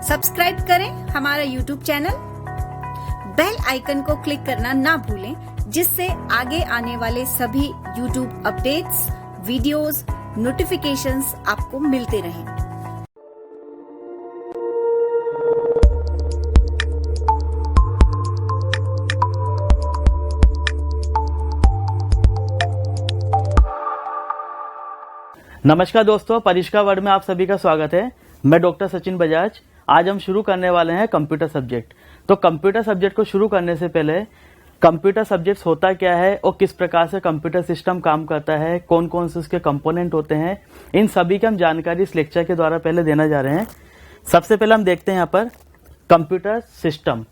Subscribe करें हमारा YouTube channel, bell icon को क्लिक करना ना भूलें, जिससे आगे आने वाले सभी यूट्यूब अपडेट्स, वीडियोस, नोटिफिकेशंस आपको मिलते रहें। नमस्कार दोस्तों, परिष्का वर्ड में आप सभी का स्वागत है। मैं डॉक्टर सचिन बजाज। आज हम शुरू करने वाले हैं कंप्यूटर सब्जेक्ट। तो कंप्यूटर सब्जेक्ट को शुरू करने से पहले कंप्यूटर सब्जेक्ट होता क्या है और किस प्रकार से कंप्यूटर सिस्टम काम करता है, कौन कौन से उसके कंपोनेंट होते हैं, इन सभी की हम जानकारी इस लेक्चर के द्वारा पहले देना जा रहे हैं। सबसे पहले हम देखते हैं यहाँ पर कंप्यूटर सिस्टम।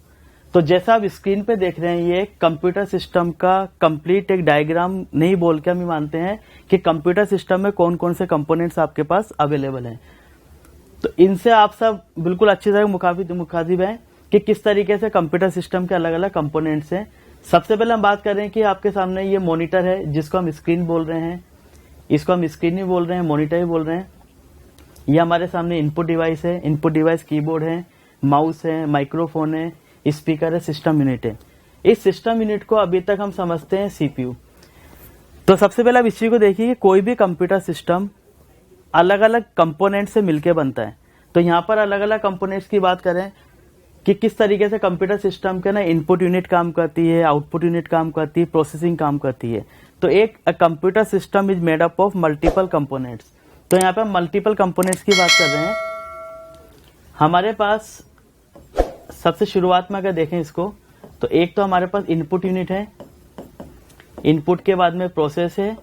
तो जैसा आप स्क्रीन पे देख रहे हैं, ये कंप्यूटर सिस्टम का कंप्लीट एक डायग्राम नहीं बोल के हम मानते हैं कि कंप्यूटर सिस्टम में कौन कौन से कंपोनेंट्स आपके पास अवेलेबल हैं। तो इनसे आप सब बिल्कुल अच्छी तरह मुखातिब हैं कि किस तरीके से कंप्यूटर सिस्टम के अलग अलग कंपोनेंट्स हैं। सबसे पहले हम बात कर रहे हैं कि आपके सामने ये मॉनिटर है, जिसको हम स्क्रीन बोल रहे हैं। इसको हम स्क्रीन ही बोल रहे हैं, मॉनिटर ही बोल रहे हैं। ये हमारे सामने इनपुट डिवाइस है। इनपुट डिवाइस कीबोर्ड है, माउस है, माइक्रोफोन है, स्पीकर है, सिस्टम यूनिट है। इस सिस्टम यूनिट को अभी तक हम समझते हैं सीपीयू। तो सबसे पहले आप इस चीज को देखिए कि कोई भी कंप्यूटर सिस्टम अलग अलग कंपोनेंट से मिलकर बनता है। तो यहाँ पर अलग अलग कंपोनेंट्स की बात करें कि किस तरीके से कंप्यूटर सिस्टम के ना इनपुट यूनिट काम करती है, आउटपुट यूनिट काम करती है, प्रोसेसिंग काम करती है। तो एक computer system is made up of multiple components. तो यहाँ पर मल्टीपल कंपोनेंट्स की बात कर रहे हैं। हमारे पास सबसे शुरुआत में अगर देखें इसको, तो एक तो हमारे पास इनपुट यूनिट है, इनपुट के बाद में प्रोसेस है,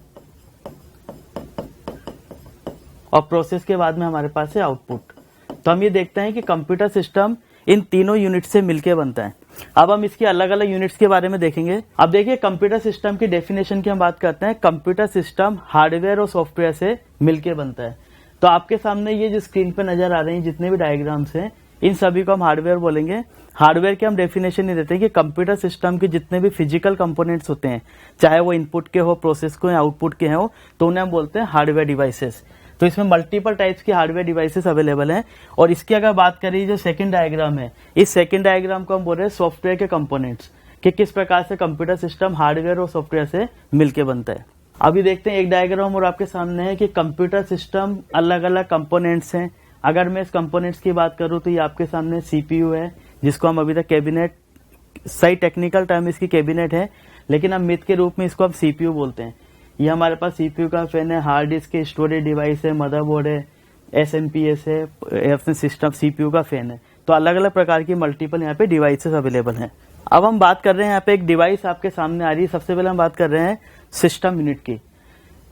और प्रोसेस के बाद में हमारे पास है आउटपुट। तो हम ये देखते हैं कि कंप्यूटर सिस्टम इन तीनों यूनिट से मिलकर बनता है। अब हम इसके अलग अलग यूनिट्स के बारे में देखेंगे। अब देखिए, कंप्यूटर सिस्टम की डेफिनेशन की हम बात करते हैं। कंप्यूटर सिस्टम हार्डवेयर और सॉफ्टवेयर से मिलकर बनता है। तो आपके सामने ये जो स्क्रीन पे नजर आ रहे हैं जितने भी डायग्राम्स हैं, इन सभी को हम हार्डवेयर बोलेंगे। हार्डवेयर की हम डेफिनेशन नहीं देते कि कंप्यूटर सिस्टम के जितने भी फिजिकल कंपोनेंट्स होते हैं, चाहे वो इनपुट के हो, प्रोसेस को या आउटपुट के हो, तो उन्हें हम बोलते हैं हार्डवेयर डिवाइसेस। तो इसमें मल्टीपल टाइप्स की हार्डवेयर डिवाइसेस अवेलेबल हैं। और इसकी अगर बात करें, जो सेकंड डायग्राम है, इस सेकंड डायग्राम को हम बोल रहे हैं सॉफ्टवेयर के कंपोनेंट्स, कि किस प्रकार से कंप्यूटर सिस्टम हार्डवेयर और सॉफ्टवेयर से मिलकर बनता है। अभी देखते हैं एक डायग्राम और आपके सामने है कि कंप्यूटर सिस्टम अलग अलग कंपोनेंट्स हैं। अगर मैं इस कंपोनेंट्स की बात करूं तो ये आपके सामने सीपीयू है, जिसको हम अभी तक कैबिनेट, सही टेक्निकल टर्म इसकी कैबिनेट है, लेकिन हम मिथ के रूप में इसको हम सीपीयू बोलते हैं। ये हमारे पास सीपीयू का फैन है, हार्ड डिस्क है, स्टोरेज डिवाइस है, मदरबोर्ड है, एसएमपीएस है, अपने सिस्टम सीपीयू का फैन है। तो अलग अलग प्रकार की मल्टीपल यहाँ पे डिवाइसेस अवेलेबल हैं। अब हम बात कर रहे हैं, यहाँ पे एक डिवाइस आपके सामने आ रही है। सबसे पहले हम बात कर रहे हैं सिस्टम यूनिट की।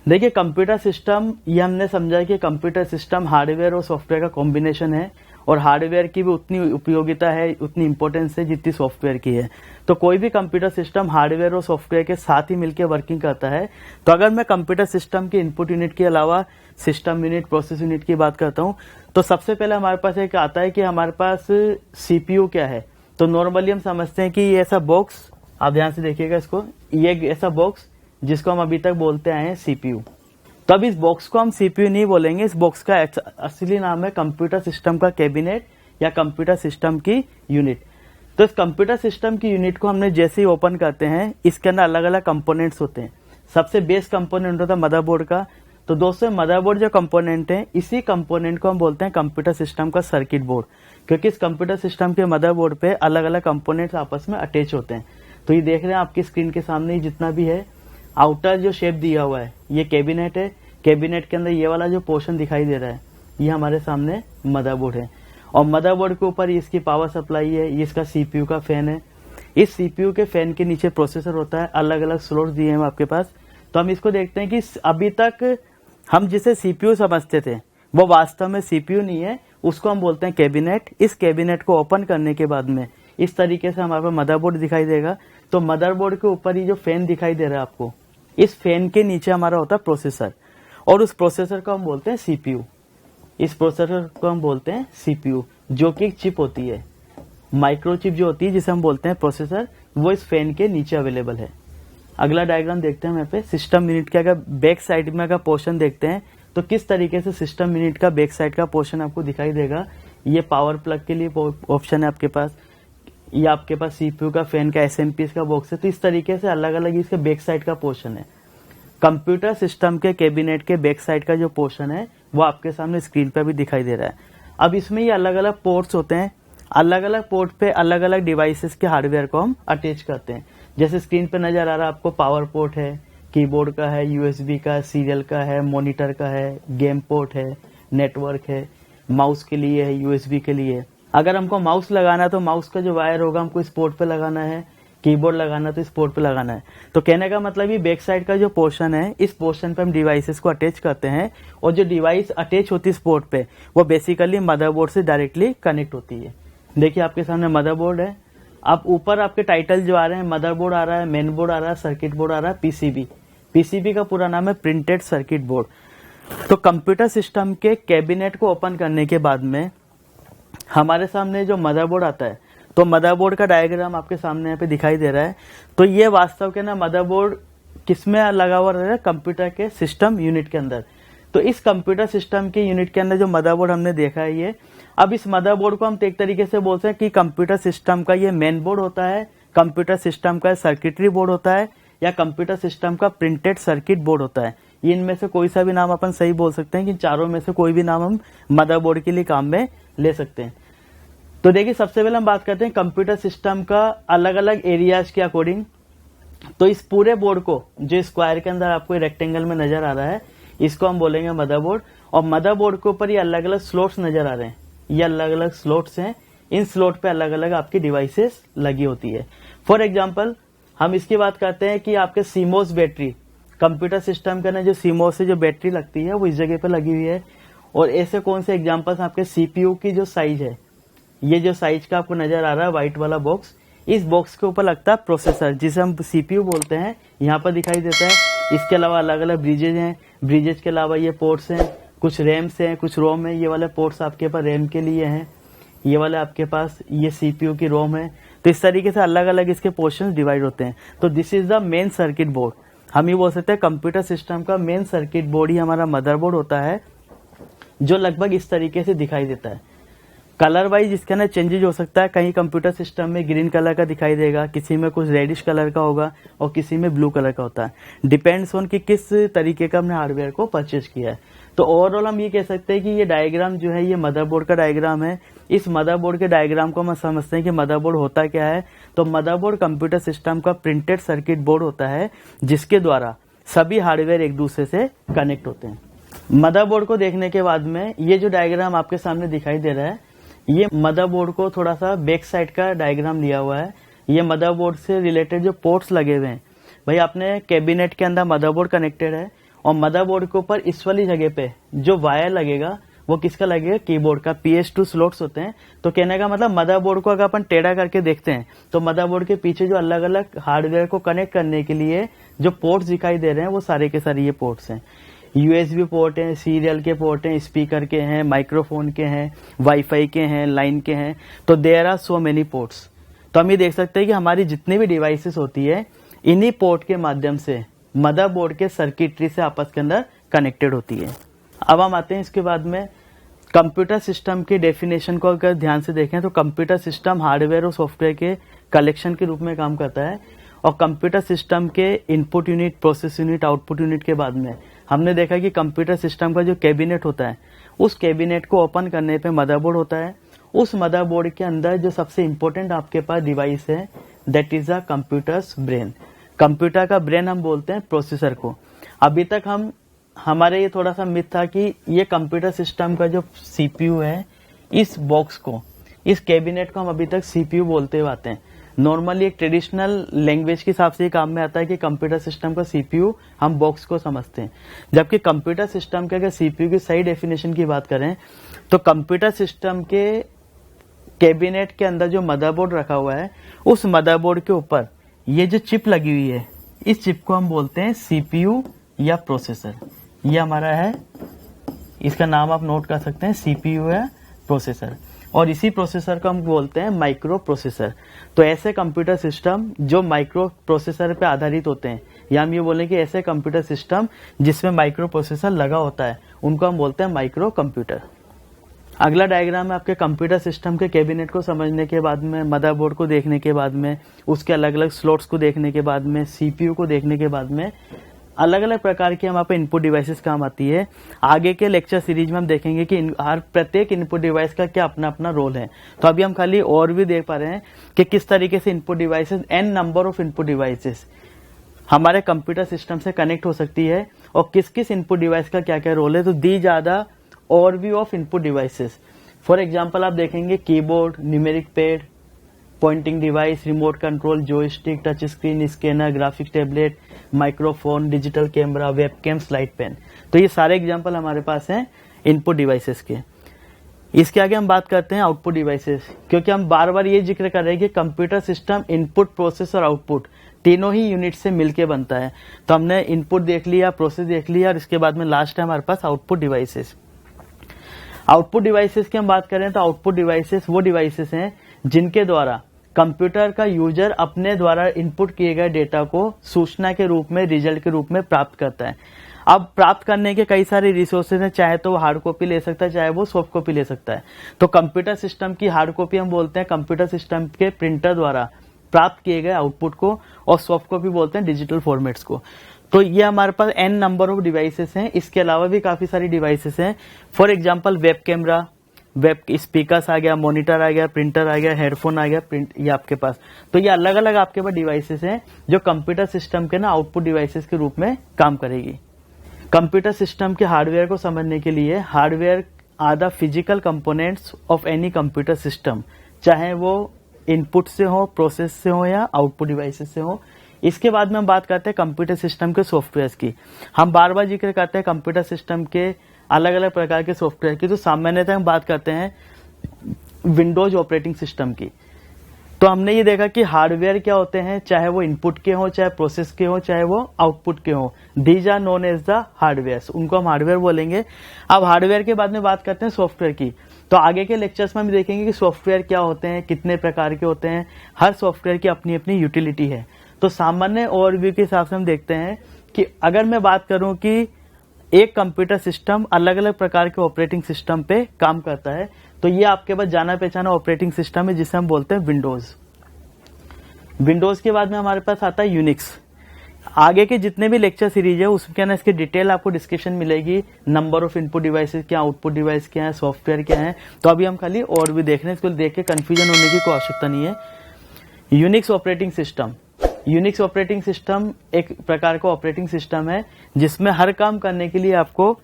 देखिए, कंप्यूटर सिस्टम, ये हमने समझा कि कंप्यूटर सिस्टम हार्डवेयर और सॉफ्टवेयर का कॉम्बिनेशन है, और हार्डवेयर की भी उतनी उपयोगिता है, उतनी इंपॉर्टेंस है जितनी सॉफ्टवेयर की है। तो कोई भी कंप्यूटर सिस्टम हार्डवेयर और सॉफ्टवेयर के साथ ही मिलकर वर्किंग करता है। तो अगर मैं कंप्यूटर सिस्टम के इनपुट यूनिट के अलावा सिस्टम यूनिट, प्रोसेस यूनिट की बात करता हूँ, तो सबसे पहले हमारे पास एक आता है कि हमारे पास सीपीयू क्या है। तो नॉर्मली हम समझते हैं कि ये ऐसा बॉक्स, आप ध्यान से देखिएगा इसको, ये ऐसा बॉक्स जिसको हम अभी तक बोलते आए हैं सीपीयू। तो अब इस बॉक्स को हम सीपीयू नहीं बोलेंगे, इस बॉक्स का असली नाम है कंप्यूटर सिस्टम का कैबिनेट या कंप्यूटर सिस्टम की यूनिट। तो इस कंप्यूटर सिस्टम की यूनिट को हमने जैसे ही ओपन करते हैं, इसके अंदर अलग अलग कंपोनेंट्स होते हैं। सबसे बेस कंपोनेंट होता है मदरबोर्ड का। तो दोस्तों, मदरबोर्ड जो कंपोनेंट है, इसी कंपोनेंट को हम बोलते हैं कंप्यूटर सिस्टम का सर्किट बोर्ड, क्योंकि इस कंप्यूटर सिस्टम के मदरबोर्ड पे अलग अलग कंपोनेंट्स आपस में अटैच होते हैं। तो ये देख रहे हैं आपकी स्क्रीन के सामने जितना भी है, आउटर जो शेप दिया हुआ है, ये कैबिनेट है। कैबिनेट के अंदर ये वाला जो पोर्शन दिखाई दे रहा है, ये हमारे सामने मदरबोर्ड है। और मदरबोर्ड के ऊपर इसकी पावर सप्लाई है, ये इसका सीपीयू का फैन है। इस सीपीयू के फैन के नीचे प्रोसेसर होता है, अलग अलग स्लॉट्स दिए हैं आपके पास। तो हम इसको देखते हैं कि अभी तक हम जिसे सीपीयू समझते थे, वो वास्तव में सीपीयू नहीं है, उसको हम बोलते हैं कैबिनेट। इस कैबिनेट को ओपन करने के बाद में इस तरीके से हमारे पास मदरबोर्ड दिखाई देगा। तो मदरबोर्ड के ऊपर ही जो फैन दिखाई दे रहा है आपको, इस फैन के नीचे हमारा होता है प्रोसेसर, और उस प्रोसेसर को हम बोलते हैं सीपीयू। इस प्रोसेसर को हम बोलते हैं सीपीयू, जो कि एक चिप होती है, माइक्रोचिप जो होती है, जिसे हम बोलते हैं प्रोसेसर, वो इस फैन के नीचे अवेलेबल है। अगला डायग्राम देखते हैं यहाँ पे सिस्टम यूनिट के। अगर बैक साइड में अगर पोर्शन देखते हैं, तो किस तरीके से सिस्टम यूनिट का बैक साइड का पोर्शन आपको दिखाई देगा। ये पावर प्लग के लिए ऑप्शन है आपके पास, ये आपके पास सीपीयू का, फैन का, एसएमपीएस का बॉक्स है। तो इस तरीके से अलग अलग इसके बैक साइड का पोर्शन है। कंप्यूटर सिस्टम के कैबिनेट के बैक साइड का जो पोर्शन है वो आपके सामने स्क्रीन पर भी दिखाई दे रहा है। अब इसमें ये अलग अलग पोर्ट्स होते हैं, अलग अलग पोर्ट पे अलग अलग डिवाइसेस के हार्डवेयर को हम अटैच करते हैं। जैसे स्क्रीन पे नजर आ रहा है आपको पावर पोर्ट है, कीबोर्ड का है, यूएसबी का, सीरियल का है, मॉनिटर का है, गेम पोर्ट है, नेटवर्क है, माउस के लिए है, यूएसबी के लिए। अगर हमको माउस लगाना है तो माउस का जो वायर होगा हमको इस पोर्ट पे लगाना है, कीबोर्ड लगाना तो इस पोर्ट पे लगाना है। तो कहने का मतलब ये बैक साइड का जो पोर्शन है, इस पोर्शन पे हम डिवाइसेस को अटैच करते हैं और जो डिवाइस अटैच होती है इस पोर्ट पे वो बेसिकली मदरबोर्ड से डायरेक्टली कनेक्ट होती है। देखिए आपके सामने मदरबोर्ड है। अब ऊपर आपके टाइटल जो आ रहे हैं, मदरबोर्ड आ रहा है, मेन बोर्ड आ रहा है, सर्किट बोर्ड आ रहा है, पीसीबी। पीसीबी का पूरा नाम है प्रिंटेड सर्किट बोर्ड। तो कंप्यूटर सिस्टम के कैबिनेट को ओपन करने के बाद में हमारे सामने जो मदरबोर्ड आता है, तो मदरबोर्ड का डायग्राम आपके सामने यहाँ पे दिखाई दे रहा है। तो ये वास्तव के ना मदरबोर्ड किसमें लगा हुआ रहा है, कंप्यूटर के सिस्टम यूनिट के अंदर। तो इस कंप्यूटर सिस्टम के यूनिट के अंदर जो मदरबोर्ड हमने देखा है ये, अब इस मदरबोर्ड को हम एक तरीके से बोलते हैं कि कंप्यूटर सिस्टम का ये मेन बोर्ड होता है, कंप्यूटर सिस्टम का सर्किटरी बोर्ड होता है, या कंप्यूटर सिस्टम का प्रिंटेड सर्किट बोर्ड होता है। ये इनमें से कोई सा भी नाम अपन सही बोल सकते हैं कि चारों में से कोई भी नाम हम मदरबोर्ड के लिए काम में ले सकते हैं। तो देखिए सबसे पहले हम बात करते हैं कंप्यूटर सिस्टम का अलग अलग एरियाज के अकॉर्डिंग। तो इस पूरे बोर्ड को जो स्क्वायर के अंदर आपको रेक्टेंगल में नजर आ रहा है, इसको हम बोलेंगे मदरबोर्ड। और मदरबोर्ड के ऊपर ये अलग अलग स्लॉट्स नजर आ रहे हैं, ये अलग अलग स्लॉट्स हैं। इन स्लॉट पे अलग अलग आपकी डिवाइसेस लगी होती है। फॉर एग्जाम्पल हम इसकी बात करते हैं कि आपके सीमोस बैटरी, कंप्यूटर सिस्टम के अंदर जो सीमोस से जो बैटरी लगती है वो इस जगह पे लगी हुई है। और ऐसे कौन से एग्जाम्पल्स आपके सीपीयू की जो साइज है, ये जो साइज का आपको नजर आ रहा है व्हाइट वाला बॉक्स, इस बॉक्स के ऊपर लगता है प्रोसेसर, जिसे हम सीपीयू बोलते हैं, यहाँ पर दिखाई देता है। इसके अलावा अलग अलग ब्रिजेज हैं, ब्रिजेज के अलावा ये पोर्ट्स हैं, कुछ रैम्स हैं, कुछ रोम है। ये वाले पोर्ट्स आपके पास रैम के लिए हैं, ये वाले आपके पास ये सीपीयू की रोम है। तो इस तरीके से अलग अलग इसके पोर्शंस डिवाइड होते हैं। तो this is the main circuit board. हम ये बोल सकते हैं कंप्यूटर सिस्टम का मेन सर्किट बोर्ड ही हमारा मदरबोर्ड होता है, जो लगभग इस तरीके से दिखाई देता है। कलर वाइज इसके अंदर चेंजेज हो सकता है, कहीं कंप्यूटर सिस्टम में ग्रीन कलर का दिखाई देगा, किसी में कुछ रेडिश कलर का होगा और किसी में ब्लू कलर का होता है। डिपेंड्स ऑन कि किस तरीके का हमने हार्डवेयर को परचेज किया है। तो ओवरऑल हम ये कह सकते हैं कि ये डायग्राम जो है ये मदरबोर्ड का डायग्राम है। इस मदरबोर्ड के डायग्राम को हम समझते हैं कि मदरबोर्ड होता क्या है। तो मदरबोर्ड कंप्यूटर सिस्टम का प्रिंटेड सर्किट बोर्ड होता है, जिसके द्वारा सभी हार्डवेयर एक दूसरे से कनेक्ट होते हैं। मदरबोर्ड को देखने के बाद में ये जो डायग्राम आपके सामने दिखाई दे रहा है, ये मदरबोर्ड को थोड़ा सा बैक साइड का डायग्राम लिया हुआ है। ये मदरबोर्ड से रिलेटेड जो पोर्ट्स लगे हुए हैं, भाई आपने कैबिनेट के अंदर मदरबोर्ड कनेक्टेड है और मदरबोर्ड के ऊपर इस वाली जगह पे जो वायर लगेगा वो किसका लगेगा, कीबोर्ड का। PS2 स्लॉट्स होते हैं। तो कहने का मतलब मदरबोर्ड को अगर अपन टेढ़ा करके देखते हैं तो मदरबोर्ड के पीछे जो अलग अलग हार्डवेयर को कनेक्ट करने के लिए जो पोर्ट्स दिखाई दे रहे हैं वो सारे के सारे ये पोर्ट्स हैं। USB पोर्ट हैं, सीरियल के पोर्ट हैं, स्पीकर के हैं, माइक्रोफोन के हैं, वाईफाई के हैं, लाइन के हैं। तो there are so many ports. तो हम ये देख सकते हैं कि हमारी जितनी भी डिवाइसेस होती है इन्हीं पोर्ट के माध्यम से मदरबोर्ड के सर्किटरी से आपस के अंदर कनेक्टेड होती है। अब हम आते हैं इसके बाद में कंप्यूटर सिस्टम के डेफिनेशन को अगर ध्यान से देखें तो कंप्यूटर सिस्टम हार्डवेयर और सॉफ्टवेयर के कलेक्शन के रूप में काम करता है। और कंप्यूटर सिस्टम के input unit, process unit, output unit के बाद में हमने देखा कि कंप्यूटर सिस्टम का जो कैबिनेट होता है उस कैबिनेट को ओपन करने पे मदरबोर्ड होता है। उस मदरबोर्ड के अंदर जो सबसे इंपॉर्टेंट आपके पास डिवाइस है that is a computers brain. Computer का ब्रेन हम बोलते हैं प्रोसेसर को। अभी तक हमारे ये थोड़ा सा मिथ था कि ये कंप्यूटर सिस्टम का जो सीपीयू है, इस बॉक्स को, इस कैबिनेट को हम अभी तक सीपीयू बोलते हुए आते हैं। नॉर्मली एक ट्रेडिशनल लैंग्वेज के हिसाब से ये काम में आता है कि कंप्यूटर सिस्टम का सीपीयू हम बॉक्स को समझते हैं, जबकि कंप्यूटर सिस्टम के अगर सीपीयू की सही डेफिनेशन की बात करें तो कंप्यूटर सिस्टम के कैबिनेट के अंदर जो मदरबोर्ड रखा हुआ है उस मदरबोर्ड के ऊपर ये जो चिप लगी हुई है, इस चिप को हम बोलते हैं सीपीयू या प्रोसेसर। ये हमारा है, इसका नाम आप नोट कर सकते हैं, सीपीयू या प्रोसेसर। और इसी प्रोसेसर को हम बोलते हैं माइक्रो प्रोसेसर। तो ऐसे कंप्यूटर सिस्टम जो माइक्रो प्रोसेसर पे आधारित होते हैं, या हम ये बोलें कि ऐसे कंप्यूटर सिस्टम जिसमें माइक्रो प्रोसेसर लगा होता है, उनको हम बोलते हैं माइक्रो कंप्यूटर। अगला डायग्राम है आपके कंप्यूटर सिस्टम के कैबिनेट को समझने के बाद में, मदरबोर्ड को देखने के बाद में, उसके अलग अलग स्लॉट्स को देखने के बाद में, सीपीयू को देखने के बाद में अलग अलग प्रकार की हमारे पे इनपुट डिवाइसेस काम आती है। आगे के लेक्चर सीरीज में हम देखेंगे कि हर प्रत्येक इनपुट डिवाइस का क्या अपना अपना रोल है। तो अभी हम खाली और भी देख पा रहे हैं कि किस तरीके से input devices, an number of input devices हमारे कंप्यूटर सिस्टम से कनेक्ट हो सकती है और किस किस इनपुट डिवाइस का क्या क्या रोल है। तो दी ज्यादा overview of input devices. For example आप देखेंगे keyboard, numeric pad, pointing device, remote control, joystick, touch screen, scanner, graphic tablet, microphone, digital camera, webcam, slide pen. तो ये सारे एग्जांपल हमारे पास हैं इनपुट डिवाइसेस के। इसके आगे हम बात करते हैं आउटपुट डिवाइसेस, क्योंकि हम बार बार ये जिक्र कर रहे हैं कि कंप्यूटर सिस्टम इनपुट, प्रोसेस और आउटपुट तीनों ही यूनिट से मिलकर बनता है। तो हमने इनपुट देख लिया, प्रोसेस देख लिया और इसके बाद में लास्ट है हमारे पास आउटपुट डिवाइसेस। आउटपुट डिवाइसेस की हम बात करें तो आउटपुट डिवाइसेस वो डिवाइसेस हैं जिनके द्वारा कंप्यूटर का यूजर अपने द्वारा इनपुट किए गए डेटा को सूचना के रूप में, रिजल्ट के रूप में प्राप्त करता है। अब प्राप्त करने के कई सारे रिसोर्सेज हैं, चाहे तो वो हार्ड कॉपी ले सकता है, चाहे वो सॉफ्ट कॉपी ले सकता है। तो कंप्यूटर सिस्टम की हार्ड कॉपी हम बोलते हैं कंप्यूटर सिस्टम के प्रिंटर द्वारा प्राप्त किए गए आउटपुट को, और सॉफ्ट कॉपी बोलते हैं डिजिटल फॉर्मेट्स को। तो ये हमारे पास एन नंबर ऑफ डिवाइसेस हैं। इसके अलावा भी काफी सारी डिवाइसेस हैं। For example web camera, web speakers आ गया, मॉनिटर आ गया, प्रिंटर आ गया, हेडफोन आ गया, प्रिंट, ये आपके पास। तो ये अलग अलग आपके पास डिवाइसेस हैं जो कंप्यूटर सिस्टम के ना आउटपुट डिवाइसेस के रूप में काम करेगी। कंप्यूटर सिस्टम के हार्डवेयर को समझने के लिए, hardware are the physical components of any computer system, चाहे वो इनपुट से हो, प्रोसेस से हो या आउटपुट डिवाइसेस से हो। इसके बाद में हम बात करते हैं कंप्यूटर सिस्टम के सॉफ्टवेयर की। हम बार बार जिक्र करते हैं कंप्यूटर सिस्टम के अलग अलग प्रकार के सॉफ्टवेयर की। तो सामान्यतः हम बात करते हैं विंडोज ऑपरेटिंग सिस्टम की। तो हमने ये देखा कि हार्डवेयर क्या होते हैं, चाहे वो इनपुट के हो, चाहे प्रोसेस के हो, चाहे वो आउटपुट के हो, these are known as the hardware, उनको हम हार्डवेयर बोलेंगे। अब हार्डवेयर के बाद में बात करते हैं सॉफ्टवेयर की। तो आगे के लेक्चर्स में हम देखेंगे कि सॉफ्टवेयर क्या होते हैं, कितने प्रकार के होते हैं, हर सॉफ्टवेयर की अपनी अपनी यूटिलिटी है। तो सामान्य ओवरव्यू के हिसाब से हम देखते हैं कि अगर मैं बात करूं कि एक कंप्यूटर सिस्टम अलग अलग प्रकार के ऑपरेटिंग सिस्टम पे काम करता है, तो ये आपके पास जाना पहचाना ऑपरेटिंग सिस्टम है जिसे हम बोलते हैं विंडोज। विंडोज के बाद में हमारे पास आता है यूनिक्स। आगे के जितने भी लेक्चर सीरीज है उसके ना इसकी डिटेल आपको डिस्कशन मिलेगी, नंबर ऑफ इनपुट डिवाइसेस क्या, आउटपुट डिवाइस क्या है, सॉफ्टवेयर क्या है। तो अभी हम खाली और भी देख रहे हैं, इसको देख के कंफ्यूजन होने की कोई आवश्यकता नहीं है। Unix operating system, Unix operating system एक प्रकार का ऑपरेटिंग सिस्टम है जिसमें हर काम करने के लिए आपको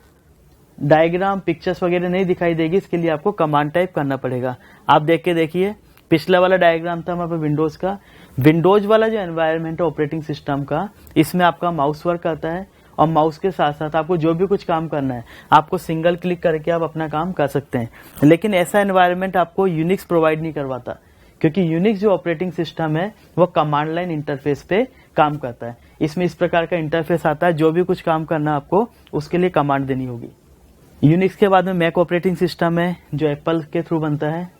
डायग्राम, पिक्चर्स वगैरह नहीं दिखाई देगी, इसके लिए आपको कमांड टाइप करना पड़ेगा। आप देख के देखिए, पिछला वाला डायग्राम था हमारे विंडोज का। विंडोज वाला जो एनवायरनमेंट है ऑपरेटिंग सिस्टम का, इसमें आपका माउस वर्क आता है और माउस के साथ साथ आपको जो भी कुछ काम करना है आपको सिंगल क्लिक करके आप अपना काम कर सकते हैं। लेकिन ऐसा एनवायरनमेंट आपको यूनिक्स प्रोवाइड नहीं करवाता, क्योंकि यूनिक्स जो ऑपरेटिंग सिस्टम है वो कमांड लाइन इंटरफेस पे काम करता है। इसमें इस प्रकार का इंटरफेस आता है, जो भी कुछ काम करना है आपको उसके लिए कमांड देनी होगी। यूनिक्स के बाद में मैक ऑपरेटिंग सिस्टम है जो एप्पल के थ्रू बनता है।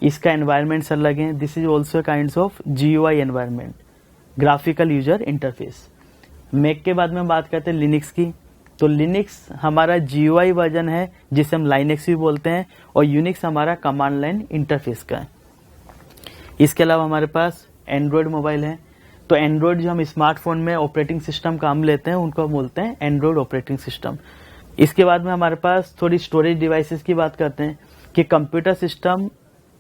इसका एनवायरनमेंट अलग है। This is also kind of GUI environment, graphical user interface. Mac के बाद में बात करते हैं लिनक्स की। तो लिनक्स हमारा GUI वर्जन है जिसे हम लाइनेक्स भी बोलते हैं, और यूनिक्स हमारा कमांड लाइन इंटरफेस का है। इसके अलावा हमारे पास एंड्रॉयड मोबाइल है। तो एंड्रॉयड जो हम स्मार्टफोन में ऑपरेटिंग सिस्टम काम लेते हैं उनको हम बोलते हैं एंड्रॉयड ऑपरेटिंग सिस्टम। इसके बाद में हमारे पास थोड़ी स्टोरेज डिवाइसेस की बात करते हैं कि कंप्यूटर सिस्टम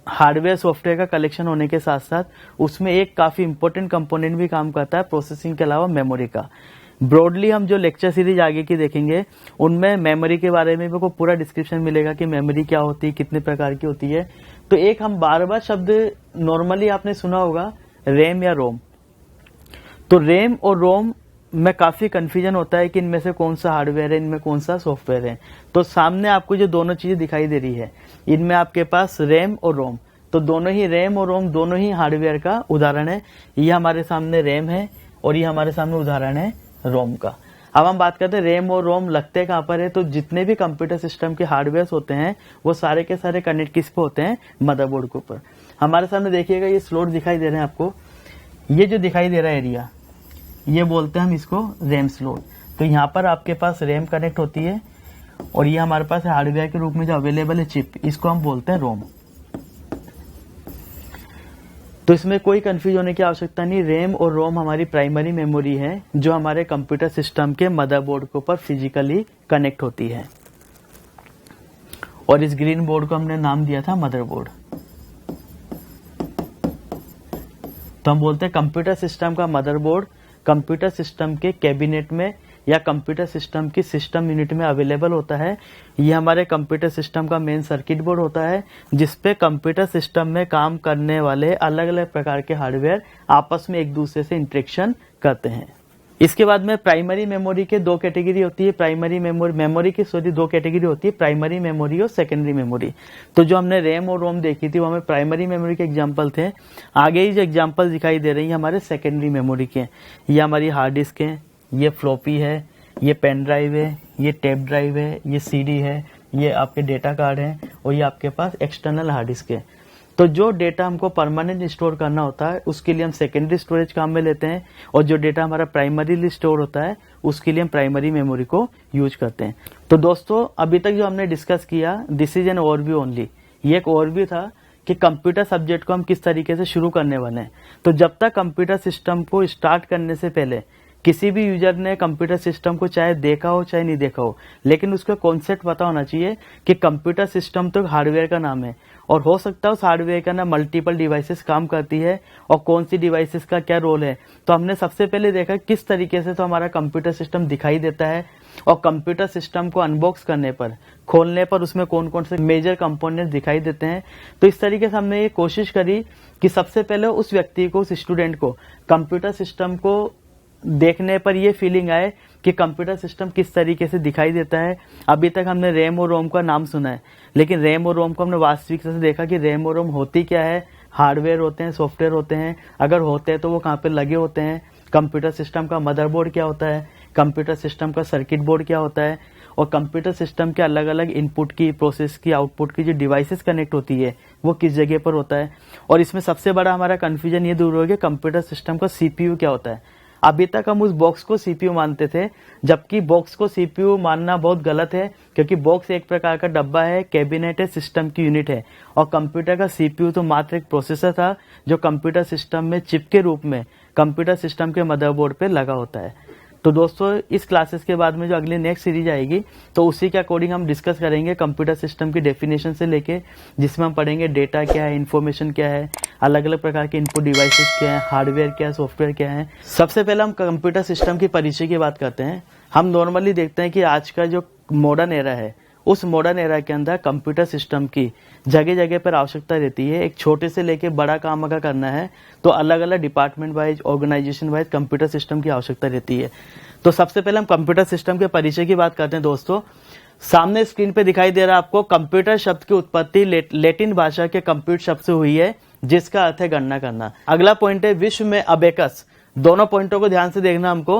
हार्डवेयर सॉफ्टवेयर का कलेक्शन होने के साथ साथ उसमें एक काफी इंपॉर्टेंट कंपोनेंट भी काम करता है प्रोसेसिंग के अलावा मेमोरी का। ब्रॉडली हम जो लेक्चर सीरीज आगे की देखेंगे उनमें मेमोरी के बारे में भी पूरा डिस्क्रिप्शन मिलेगा कि मेमोरी क्या होती है, कितने प्रकार की होती है। तो एक हम बार बार शब्द नॉर्मली आपने सुना होगा, रैम या रोम। तो रैम और रोम में काफी कंफ्यूजन होता है कि इनमें से कौन सा हार्डवेयर है, इनमें कौन सा सॉफ्टवेयर है। तो सामने आपको जो दोनों चीजें दिखाई दे रही है, इनमें आपके पास रैम और रोम, तो दोनों ही रैम और रोम दोनों ही हार्डवेयर का उदाहरण है। ये हमारे सामने रैम है और ये हमारे सामने उदाहरण है रोम का। अब हम बात करते हैं रैम और रोम लगते कहाँ पर है। तो जितने भी कंप्यूटर सिस्टम के हार्डवेयर होते हैं वो सारे के सारे कनेक्ट किस पे होते हैं, मदरबोर्ड के ऊपर। हमारे सामने देखिएगा ये स्लॉट दिखाई दे रहे हैं आपको, ये जो दिखाई दे रहा है एरिया, ये बोलते हैं हम इसको रैम स्लॉट। तो यहाँ पर आपके पास रैम कनेक्ट होती है और ये हमारे पास हार्डवेयर के रूप में जो अवेलेबल है चिप, इसको हम बोलते हैं रोम। तो इसमें कोई कंफ्यूज होने की आवश्यकता नहीं, रैम और रोम हमारी प्राइमरी मेमोरी है जो हमारे कंप्यूटर सिस्टम के मदरबोर्ड के ऊपर फिजिकली कनेक्ट होती है। और इस ग्रीन बोर्ड को हमने नाम दिया था मदरबोर्ड। तो हम बोलते हैं कंप्यूटर सिस्टम का मदरबोर्ड कंप्यूटर सिस्टम के कैबिनेट में या कंप्यूटर सिस्टम की सिस्टम यूनिट में अवेलेबल होता है। ये हमारे कंप्यूटर सिस्टम का मेन सर्किट बोर्ड होता है जिसपे कंप्यूटर सिस्टम में काम करने वाले अलग अलग प्रकार के हार्डवेयर आपस में एक दूसरे से इंटरेक्शन करते हैं। इसके बाद में प्राइमरी मेमोरी के दो कैटेगरी होती है, प्राइमरी मेमोरी की दो कैटेगरी होती है, प्राइमरी मेमोरी और सेकेंडरी मेमोरी। तो जो हमने रैम और रोम देखी थी वो हमें प्राइमरी मेमोरी के एग्जांपल थे। आगे ही जो एग्जांपल दिखाई दे रही है हमारे सेकेंडरी मेमोरी के, ये हमारी हार्ड डिस्क है, ये फ्लॉपी है, ये पेन ड्राइव है, ये टेप ड्राइव है, ये सीडी है, ये आपके डेटा कार्ड है और ये आपके पास एक्सटर्नल हार्ड डिस्क है। तो जो डेटा हमको परमानेंट स्टोर करना होता है उसके लिए हम सेकेंडरी स्टोरेज काम में लेते हैं और जो डेटा हमारा प्राइमरीली स्टोर होता है उसके लिए हम प्राइमरी मेमोरी को यूज करते हैं। तो दोस्तों अभी तक जो हमने डिस्कस किया this is an overview only, ये एक ओवरव्यू था कि कंप्यूटर सब्जेक्ट को हम किस तरीके से शुरू करने वाले हैं। तो जब तक कंप्यूटर सिस्टम को स्टार्ट करने से पहले किसी भी यूजर ने कंप्यूटर सिस्टम को चाहे देखा हो चाहे नहीं देखा हो, लेकिन उसका कॉन्सेप्ट पता होना चाहिए कि कंप्यूटर सिस्टम तो हार्डवेयर का नाम है और हो सकता है उस हार्डवेयर का ना मल्टीपल डिवाइसेस काम करती है और कौन सी डिवाइसेस का क्या रोल है। तो हमने सबसे पहले देखा किस तरीके से तो हमारा कंप्यूटर सिस्टम दिखाई देता है और कंप्यूटर सिस्टम को अनबॉक्स करने पर, खोलने पर उसमें कौन कौन से मेजर कंपोनेंट्स दिखाई देते हैं। तो इस तरीके से हमने ये कोशिश करी कि सबसे पहले उस व्यक्ति को, उस स्टूडेंट को कंप्यूटर सिस्टम को देखने पर ये फीलिंग आए कि कंप्यूटर सिस्टम किस तरीके से दिखाई देता है। अभी तक हमने रैम और रोम का नाम सुना है, लेकिन रैम और रोम को हमने वास्तविकता से देखा कि रैम और रोम होती क्या है। हार्डवेयर होते हैं, सॉफ्टवेयर होते हैं, अगर होते हैं तो वो कहाँ पे लगे होते हैं। कंप्यूटर सिस्टम का मदरबोर्ड क्या होता है, कंप्यूटर सिस्टम का सर्किट बोर्ड क्या होता है और कंप्यूटर सिस्टम के अलग अलग इनपुट की, प्रोसेस की, आउटपुट की जो डिवाइसेस कनेक्ट होती है वो किस जगह पर होता है। और इसमें सबसे बड़ा हमारा कंफ्यूजन ये दूर हो गया कंप्यूटर सिस्टम का सीपीयू क्या होता है। अभी तक हम उस बॉक्स को सीपीयू मानते थे, जबकि बॉक्स को सीपीयू मानना बहुत गलत है क्योंकि बॉक्स एक प्रकार का डब्बा है, कैबिनेट है, सिस्टम की यूनिट है और कंप्यूटर का सीपीयू तो मात्र एक प्रोसेसर था जो कंप्यूटर सिस्टम में चिप के रूप में कंप्यूटर सिस्टम के मदरबोर्ड पे लगा होता है। तो दोस्तों इस क्लासेस के बाद में जो अगली नेक्स्ट सीरीज आएगी तो उसी के अकॉर्डिंग हम डिस्कस करेंगे कंप्यूटर सिस्टम की डेफिनेशन से लेके, जिसमें हम पढ़ेंगे डेटा क्या है, इन्फॉर्मेशन क्या है, अलग अलग प्रकार के इनपुट डिवाइसेस क्या है, हार्डवेयर क्या है, सॉफ्टवेयर क्या है। सबसे पहले हम कंप्यूटर सिस्टम की परिचय की बात करते हैं। हम नॉर्मली देखते हैं कि आज का जो मॉडर्न एरा है उस मॉडर्न एरा के अंदर कंप्यूटर सिस्टम की जगह जगह पर आवश्यकता रहती है। एक छोटे से लेके बड़ा काम अगर करना है तो अलग अलग department wise, organisation wise computer system की आवश्यकता रहती है। तो सबसे पहले हम कंप्यूटर सिस्टम के परिचय की बात करते हैं। दोस्तों सामने स्क्रीन पे दिखाई दे रहा है आपको, कंप्यूटर शब्द की उत्पत्ति लैटिन भाषा के कंप्यूट शब्द से हुई है जिसका अर्थ है गणना करना। अगला पॉइंट है विश्व में अबेकस। दोनों पॉइंटों को ध्यान से देखना हमको।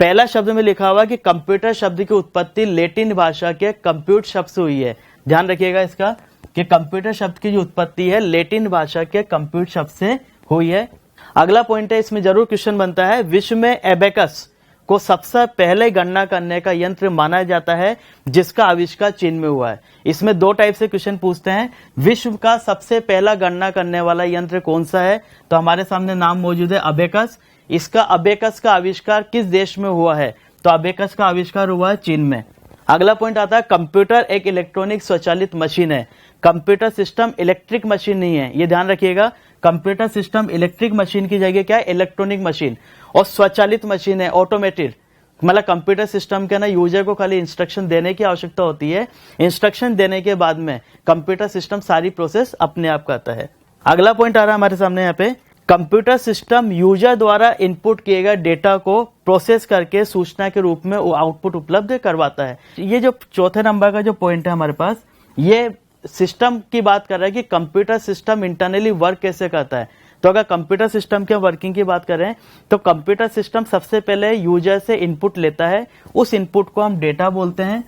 पहला शब्द में लिखा हुआ कि कंप्यूटर शब्द की उत्पत्ति लैटिन भाषा के कंप्यूट शब्द से हुई है। ध्यान रखिएगा इसका कि कंप्यूटर शब्द की जो उत्पत्ति है लैटिन भाषा के कंप्यूट शब्द से हुई है। अगला पॉइंट है, इसमें जरूर क्वेश्चन बनता है, विश्व में एबेकस को सबसे पहले गणना करने का यंत्र माना जाता है जिसका आविष्कार चीन में हुआ है। इसमें दो टाइप से क्वेश्चन पूछते हैं, विश्व का सबसे पहला गणना करने वाला यंत्र कौन सा है। तो हमारे सामने नाम मौजूद है अबेकस। इसका अबेकस का आविष्कार किस देश में हुआ है। तो अबेकस का आविष्कार हुआ है चीन में। अगला पॉइंट आता है, कंप्यूटर एक इलेक्ट्रॉनिक स्वचालित मशीन है। कंप्यूटर सिस्टम इलेक्ट्रिक मशीन नहीं है, ये ध्यान रखिएगा। कंप्यूटर सिस्टम इलेक्ट्रिक मशीन की जगह क्या है, इलेक्ट्रॉनिक मशीन और स्वचालित मशीन है, ऑटोमेटेड। मतलब कंप्यूटर सिस्टम के ना यूजर को खाली इंस्ट्रक्शन देने की आवश्यकता होती है, इंस्ट्रक्शन देने के बाद में कंप्यूटर सिस्टम सारी प्रोसेस अपने आप करता है। अगला पॉइंट आ रहा है हमारे सामने यहाँ पे, कंप्यूटर सिस्टम यूजर द्वारा इनपुट किए गए डेटा को प्रोसेस करके सूचना के रूप में आउटपुट उपलब्ध करवाता है। ये जो चौथे नंबर का जो पॉइंट है हमारे पास, ये सिस्टम की बात कर रहा है कि कंप्यूटर सिस्टम इंटरनली वर्क कैसे करता है। तो अगर कंप्यूटर सिस्टम के वर्किंग की बात करें तो कंप्यूटर सिस्टम सबसे पहले यूजर से इनपुट लेता है, उस इनपुट को हम डेटा बोलते हैं।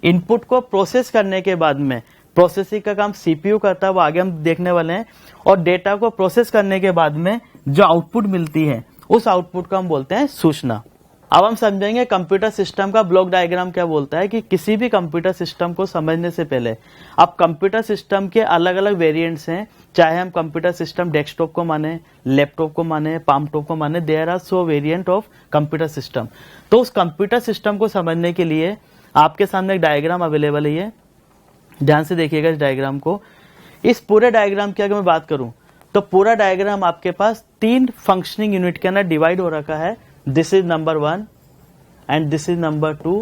इनपुट को प्रोसेस करने के बाद में प्रोसेसिंग का काम सीपीयू करता है, वो आगे हम देखने वाले हैं। और डेटा को प्रोसेस करने के बाद में जो आउटपुट मिलती है उस आउटपुट को हम बोलते हैं सूचना। अब हम समझेंगे कंप्यूटर सिस्टम का ब्लॉक डायग्राम क्या बोलता है, कि किसी भी कंप्यूटर सिस्टम को समझने से पहले, अब कंप्यूटर सिस्टम के अलग अलग वेरिएंट्स हैं, चाहे हम कंप्यूटर सिस्टम डेस्कटॉप को माने, लैपटॉप को माने, पामटॉप को माने, there are so variant of computer system. तो उस कंप्यूटर सिस्टम को समझने के लिए आपके सामने एक डायग्राम अवेलेबल है, ये ध्यान से देखिएगा इस डायग्राम को। इस पूरे डायग्राम की अगर मैं बात करूं तो पूरा डायग्राम आपके पास 3 फंक्शनिंग यूनिट के अंदर डिवाइड हो रखा है। This is number 1 and this is number 2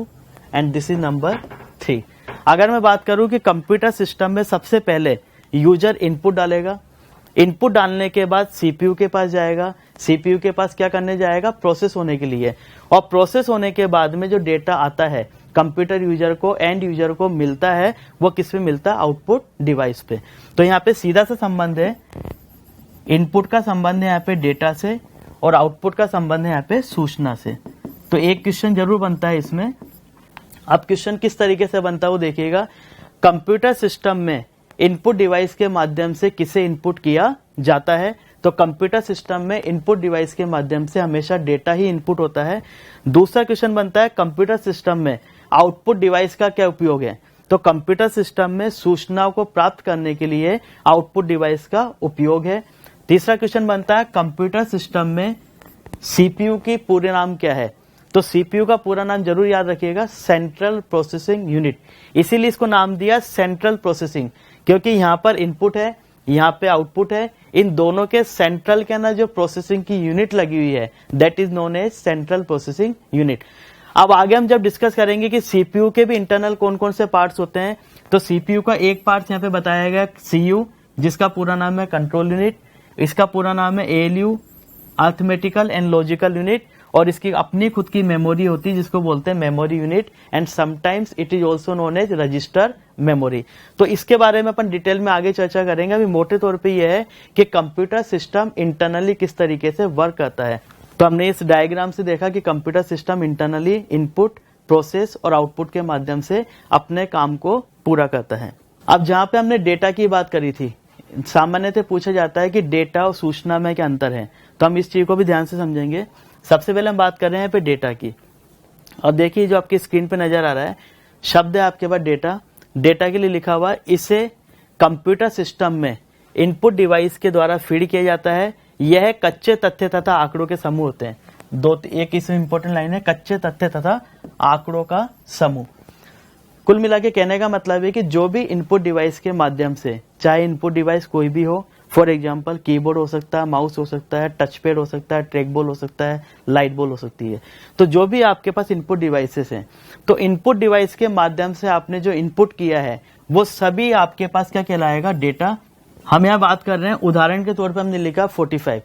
and this is number 3। अगर मैं बात करूं कि कंप्यूटर सिस्टम में सबसे पहले यूजर इनपुट डालेगा, इनपुट डालने के बाद सीपीयू के पास जाएगा, सीपीयू के पास क्या करने जाएगा, प्रोसेस होने के लिए, और प्रोसेस होने के बाद में जो डेटा आता है कंप्यूटर यूजर को, एंड यूजर को मिलता है, वो किस पे मिलता है, आउटपुट डिवाइस पे। तो यहाँ पे सीधा सा संबंध है, इनपुट का संबंध है यहाँ पे डेटा से, और आउटपुट का संबंध है यहाँ पे सूचना से। तो एक क्वेश्चन जरूर बनता है इसमें। अब क्वेश्चन किस तरीके से बनता है वो देखिएगा। कंप्यूटर सिस्टम में इनपुट डिवाइस के माध्यम से किसे इनपुट किया जाता है, तो कंप्यूटर सिस्टम में इनपुट डिवाइस के माध्यम से हमेशा डेटा ही इनपुट होता है। दूसरा क्वेश्चन बनता है कंप्यूटर सिस्टम में आउटपुट डिवाइस का क्या उपयोग है, तो कंप्यूटर सिस्टम में सूचनाओं को प्राप्त करने के लिए आउटपुट डिवाइस का उपयोग है। तीसरा क्वेश्चन बनता है कंप्यूटर सिस्टम में सीपीयू की पूरे नाम क्या है, तो सीपीयू का पूरा नाम जरूर याद रखिएगा, सेंट्रल प्रोसेसिंग यूनिट। इसीलिए इसको नाम दिया सेंट्रल प्रोसेसिंग, क्योंकि यहाँ पर इनपुट है, यहाँ पे आउटपुट है, इन दोनों के सेंट्रल के अंदर जो प्रोसेसिंग की यूनिट लगी हुई है that is known as central processing unit. अब आगे हम जब डिस्कस करेंगे कि सीपीयू के भी इंटरनल कौन कौन से पार्ट्स होते हैं, तो सीपीयू का एक पार्ट यहाँ पे बताया गया सीयू, जिसका पूरा नाम है कंट्रोल यूनिट, इसका पूरा नाम है ALU, arithmetical and logical unit, और इसकी अपनी खुद की मेमोरी होती है जिसको बोलते हैं memory unit, and sometimes it is also known as register memory. तो इसके बारे में अपन डिटेल में आगे चर्चा करेंगे। अभी मोटे तौर पे यह है कि कंप्यूटर सिस्टम इंटरनली किस तरीके से वर्क करता है। तो हमने इस डायग्राम से देखा कि computer system internally input, process और आउटपुट के माध्यम से अपने काम को पूरा करता है। अब जहां पे हमने डेटा की बात करी थी, सामान्यतः पूछा जाता है कि डेटा और सूचना में क्या अंतर है, तो हम इस चीज को भी ध्यान से समझेंगे। सबसे पहले हम बात कर रहे हैं पे डेटा की। और देखिए जो आपकी स्क्रीन पे नजर आ रहा है शब्द है आपके पास डेटा। डेटा के लिए लिखा हुआ है, इसे कंप्यूटर सिस्टम में इनपुट डिवाइस के द्वारा फीड किया जाता है। यह कच्चे तथ्य तथा आंकड़ों के समूह होते हैं। एक इसमें इंपॉर्टेंट लाइन है, कच्चे तथ्य तथा आंकड़ों का समूह। कुल मिला के कहने का मतलब है कि जो भी इनपुट डिवाइस के माध्यम से, चाहे इनपुट डिवाइस कोई भी हो, फॉर एग्जांपल कीबोर्ड हो सकता है, माउस हो सकता है, टच पैड हो सकता है, ट्रैक बॉल हो सकता है, लाइट बॉल हो सकती है, तो जो भी आपके पास इनपुट डिवाइसेस हैं, तो इनपुट डिवाइस के माध्यम से आपने जो इनपुट किया है वो सभी आपके पास क्या कहलाएगा, डेटा। हम यहाँ बात कर रहे हैं, उदाहरण के तौर पर हमने लिखा 45।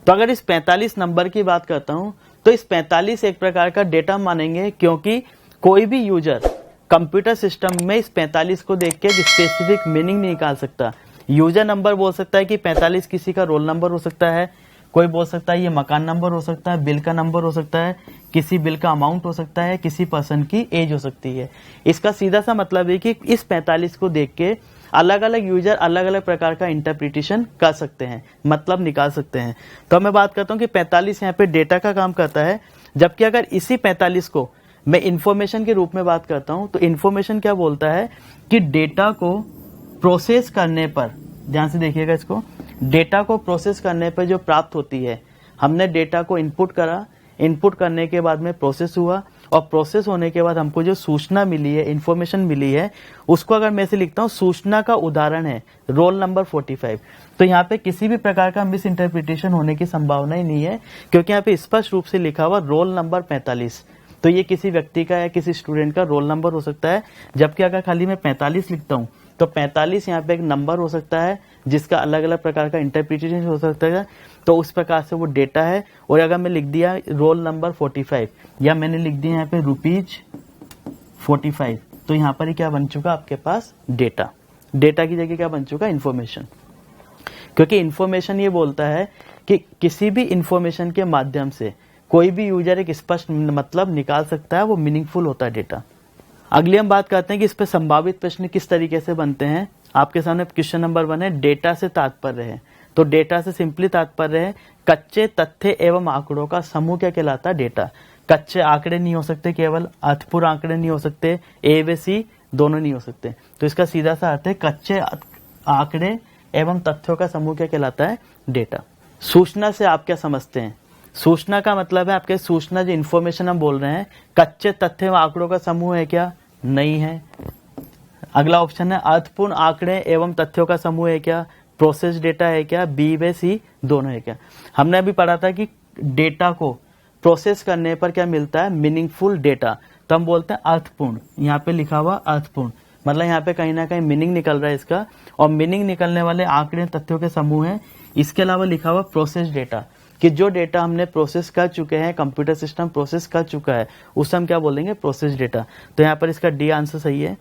तो अगर इस 45 नंबर की बात करता हूं तो इस 45 एक प्रकार का डेटा मानेंगे, क्योंकि कोई भी यूजर कंप्यूटर सिस्टम में इस 45 को देख के स्पेसिफिक मीनिंग नहीं निकाल सकता। यूजर नंबर बोल सकता है कि 45 किसी का रोल नंबर हो सकता है, कोई बोल सकता है ये मकान नंबर हो सकता है, बिल का नंबर हो सकता है, किसी बिल का अमाउंट हो सकता है, किसी पर्सन की एज हो सकती है। इसका सीधा सा मतलब है कि इस 45 को देख के अलग अलग यूजर अलग अलग प्रकार का इंटरप्रिटेशन कर सकते हैं, मतलब निकाल सकते हैं। तो मैं बात करता हूँ कि 45 यहाँ पे डेटा का काम करता है, जबकि अगर इसी 45 को मैं इंफॉर्मेशन के रूप में बात करता हूं तो इंफॉर्मेशन क्या बोलता है कि डेटा को प्रोसेस करने पर, ध्यान से देखिएगा इसको, डेटा को प्रोसेस करने पर जो प्राप्त होती है, हमने डेटा को इनपुट करा, इनपुट करने के बाद में प्रोसेस हुआ, और प्रोसेस होने के बाद हमको जो सूचना मिली है, इंफॉर्मेशन मिली है, उसको अगर मैं से लिखता हूं, सूचना का उदाहरण है रोल नंबर 45। तो यहाँ पे किसी भी प्रकार का मिस इंटरप्रिटेशन होने की संभावना ही नहीं है, क्योंकि यहाँ पे स्पष्ट रूप से लिखा हुआ रोल नंबर 45। तो ये किसी व्यक्ति का या किसी स्टूडेंट का रोल नंबर हो सकता है, जबकि अगर खाली मैं 45 लिखता हूं तो 45 यहाँ पे एक नंबर हो सकता है जिसका अलग अलग प्रकार का इंटरप्रिटेशन हो सकता है। तो उस प्रकार से वो डेटा है। और अगर मैं लिख दिया रोल नंबर 45 या मैंने लिख दिया यहाँ पे ₹45, तो यहाँ पर ही क्या बन चुका आपके पास, डेटा। डेटा की जगह क्या बन चुका, इन्फॉर्मेशन। क्योंकि इन्फॉर्मेशन ये बोलता है कि किसी भी इन्फॉर्मेशन के माध्यम से कोई भी यूजर एक स्पष्ट मतलब निकाल सकता है, वो मीनिंगफुल होता है डेटा। अगली हम बात करते हैं कि इस पे संभावित प्रश्न किस तरीके से बनते हैं। आपके सामने क्वेश्चन नंबर 1 है, डेटा से तात्पर्य है। तो डेटा से सिंपली तात्पर्य है कच्चे तथ्य एवं आंकड़ों का समूह क्या कहलाता है, डेटा। कच्चे आंकड़े नहीं हो सकते, केवल अर्थपूर्ण आंकड़े नहीं हो सकते, ए व सी दोनों नहीं हो सकते। तो इसका सीधा सा अर्थ है कच्चे आंकड़े एवं तथ्यों का समूह क्या कहलाता है? डेटा। सूचना से आप क्या समझते हैं? सूचना का मतलब है आपके सूचना जो इन्फॉर्मेशन हम बोल रहे हैं, कच्चे तथ्य एवं आंकड़ों का समूह है क्या? नहीं है। अगला ऑप्शन है अर्थपूर्ण आंकड़े एवं तथ्यों का समूह है क्या? प्रोसेस डेटा है क्या? बी व सी दोनों है क्या? हमने अभी पढ़ा था कि डेटा को प्रोसेस करने पर क्या मिलता है? Meaningful data. तो हम बोलते हैं अर्थपूर्ण, यहाँ पे लिखा हुआ अर्थपूर्ण, मतलब यहाँ पे कहीं ना कहीं मीनिंग निकल रहा है इसका, और मीनिंग निकलने वाले आंकड़े तथ्यों के समूह है। इसके अलावा लिखा हुआ प्रोसेस डेटा, कि जो डेटा हमने प्रोसेस कर चुके हैं, कंप्यूटर सिस्टम प्रोसेस कर चुका है, उसे हम क्या बोलेंगे? Process data. तो यहाँ पर इसका डी आंसर सही है।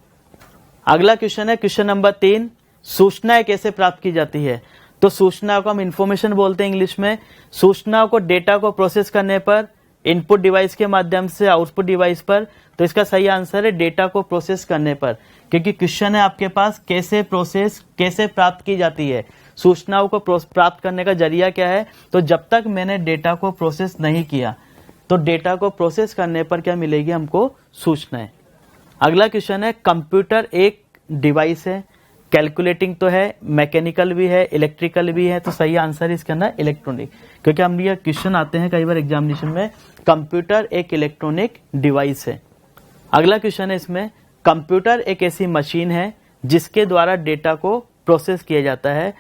अगला क्वेश्चन है क्वेश्चन नंबर 3, सूचनाएं कैसे प्राप्त की जाती है? तो सूचना को हम इंफॉर्मेशन बोलते हैं इंग्लिश में। सूचनाओं को डेटा को प्रोसेस करने पर इनपुट डिवाइस के माध्यम से आउटपुट डिवाइस पर, तो इसका सही आंसर है डेटा को प्रोसेस करने पर, क्योंकि क्वेश्चन है आपके पास कैसे प्राप्त की जाती है। सूचनाओं को प्राप्त करने का जरिया क्या है? तो जब तक मैंने डेटा को प्रोसेस नहीं किया, तो डेटा को प्रोसेस करने पर क्या मिलेगी हमको? सूचनाएं। अगला क्वेश्चन है कंप्यूटर एक डिवाइस है, कैलकुलेटिंग तो है, मैकेनिकल भी है, इलेक्ट्रिकल भी है, तो सही आंसर है इसके अंदर इलेक्ट्रॉनिक, क्योंकि हम ये क्वेश्चन आते हैं कई बार एग्जामिनेशन में, कंप्यूटर एक इलेक्ट्रॉनिक डिवाइस है। अगला क्वेश्चन है इसमें, कंप्यूटर एक ऐसी मशीन है जिसके द्वारा डेटा को प्रोसेस किया जाता है,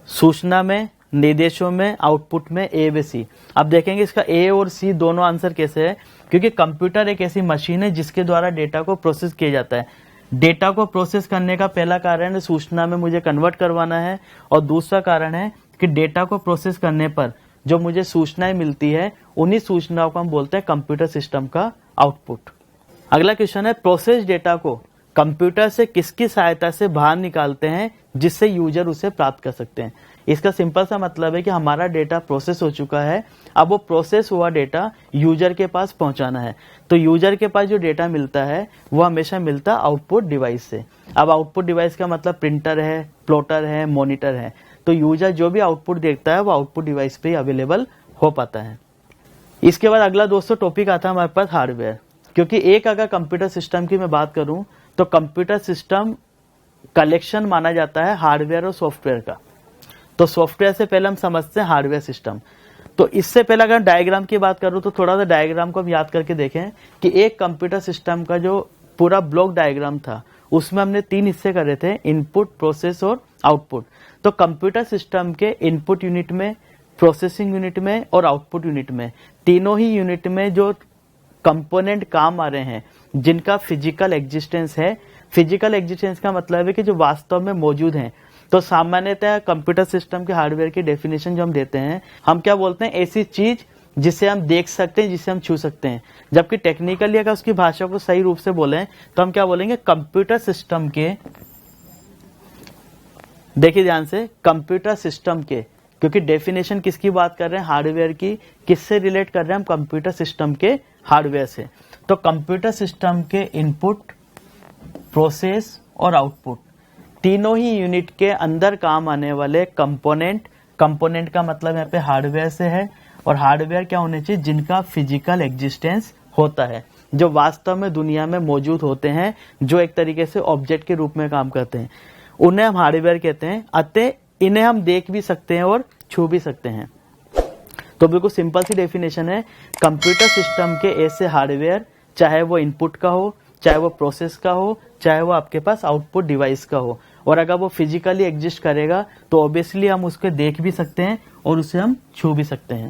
सूचना में, निर्देशों में, आउटपुट में, ए व सी। अब देखेंगे इसका ए और सी दोनों आंसर कैसे है, क्योंकि कंप्यूटर एक ऐसी मशीन है जिसके द्वारा डेटा को प्रोसेस किया जाता है। डेटा को प्रोसेस करने का पहला कारण है सूचना में मुझे कन्वर्ट करवाना है, और दूसरा कारण है कि डेटा को प्रोसेस करने पर जो मुझे सूचनाएं मिलती है, उन्हीं सूचनाओं को हम बोलते हैं कंप्यूटर सिस्टम का आउटपुट। अगला क्वेश्चन है प्रोसेस डेटा को कंप्यूटर से किसकी सहायता से बाहर निकालते हैं जिससे यूजर उसे प्राप्त कर सकते हैं? इसका सिंपल सा मतलब है कि हमारा डेटा प्रोसेस हो चुका है, अब वो प्रोसेस हुआ डेटा यूजर के पास पहुंचाना है। तो यूजर के पास जो डेटा मिलता है वो हमेशा मिलता है आउटपुट डिवाइस से। अब आउटपुट डिवाइस का मतलब प्रिंटर है, प्लॉटर है, मॉनिटर है। तो यूजर जो भी आउटपुट देखता है वो आउटपुट डिवाइस पे अवेलेबल हो पाता है। इसके बाद अगला दोस्तों टॉपिक आता है हमारे पास हार्डवेयर, क्योंकि एक अगर कंप्यूटर सिस्टम की मैं बात करूं तो कंप्यूटर सिस्टम कलेक्शन माना जाता है हार्डवेयर और सॉफ्टवेयर का। तो सॉफ्टवेयर से पहले हम समझते हैं हार्डवेयर सिस्टम। तो इससे पहले अगर डायग्राम की बात करूं तो थोड़ा सा डायग्राम को हम याद करके देखें कि एक कंप्यूटर सिस्टम का जो पूरा ब्लॉक डायग्राम था उसमें हमने 3 हिस्से करे थे, इनपुट, प्रोसेस और आउटपुट। तो कंप्यूटर सिस्टम के इनपुट यूनिट में, प्रोसेसिंग यूनिट में और आउटपुट यूनिट में, तीनों ही यूनिट में जो कंपोनेंट काम आ रहे हैं जिनका फिजिकल एग्जिस्टेंस है, फिजिकल एग्जिस्टेंस का मतलब है कि जो वास्तव में मौजूद हैं। तो सामान्यतः कंप्यूटर सिस्टम के हार्डवेयर की डेफिनेशन जो हम देते हैं, हम क्या बोलते हैं? ऐसी चीज जिसे हम देख सकते हैं, जिसे हम छू सकते हैं। जबकि टेक्निकली अगर उसकी भाषा को सही रूप से बोलें तो हम क्या बोलेंगे? कंप्यूटर सिस्टम के, देखिए ध्यान से, कंप्यूटर सिस्टम के, क्योंकि डेफिनेशन किसकी बात कर रहे हैं? हार्डवेयर की। किससे रिलेट कर रहे हैं हम? कंप्यूटर सिस्टम के हार्डवेयर से। तो कंप्यूटर सिस्टम के इनपुट, प्रोसेस और आउटपुट, तीनों ही यूनिट के अंदर काम आने वाले कंपोनेंट, कंपोनेंट का मतलब यहाँ पे हार्डवेयर से है, और हार्डवेयर क्या होने चाहिए? जिनका फिजिकल एग्जिस्टेंस होता है, जो वास्तव में दुनिया में मौजूद होते हैं, जो एक तरीके से ऑब्जेक्ट के रूप में काम करते हैं, उन्हें हम हार्डवेयर कहते हैं। अतः इन्हें हम देख भी सकते हैं और छू भी सकते हैं। तो बिल्कुल सिंपल सी डेफिनेशन है, कंप्यूटर सिस्टम के ऐसे हार्डवेयर, चाहे वो इनपुट का हो, चाहे वो प्रोसेस का हो, चाहे वो आपके पास आउटपुट डिवाइस का हो, और अगर वो फिजिकली एग्जिस्ट करेगा तो ऑब्वियसली हम उसको देख भी सकते हैं और उसे हम छू भी सकते हैं।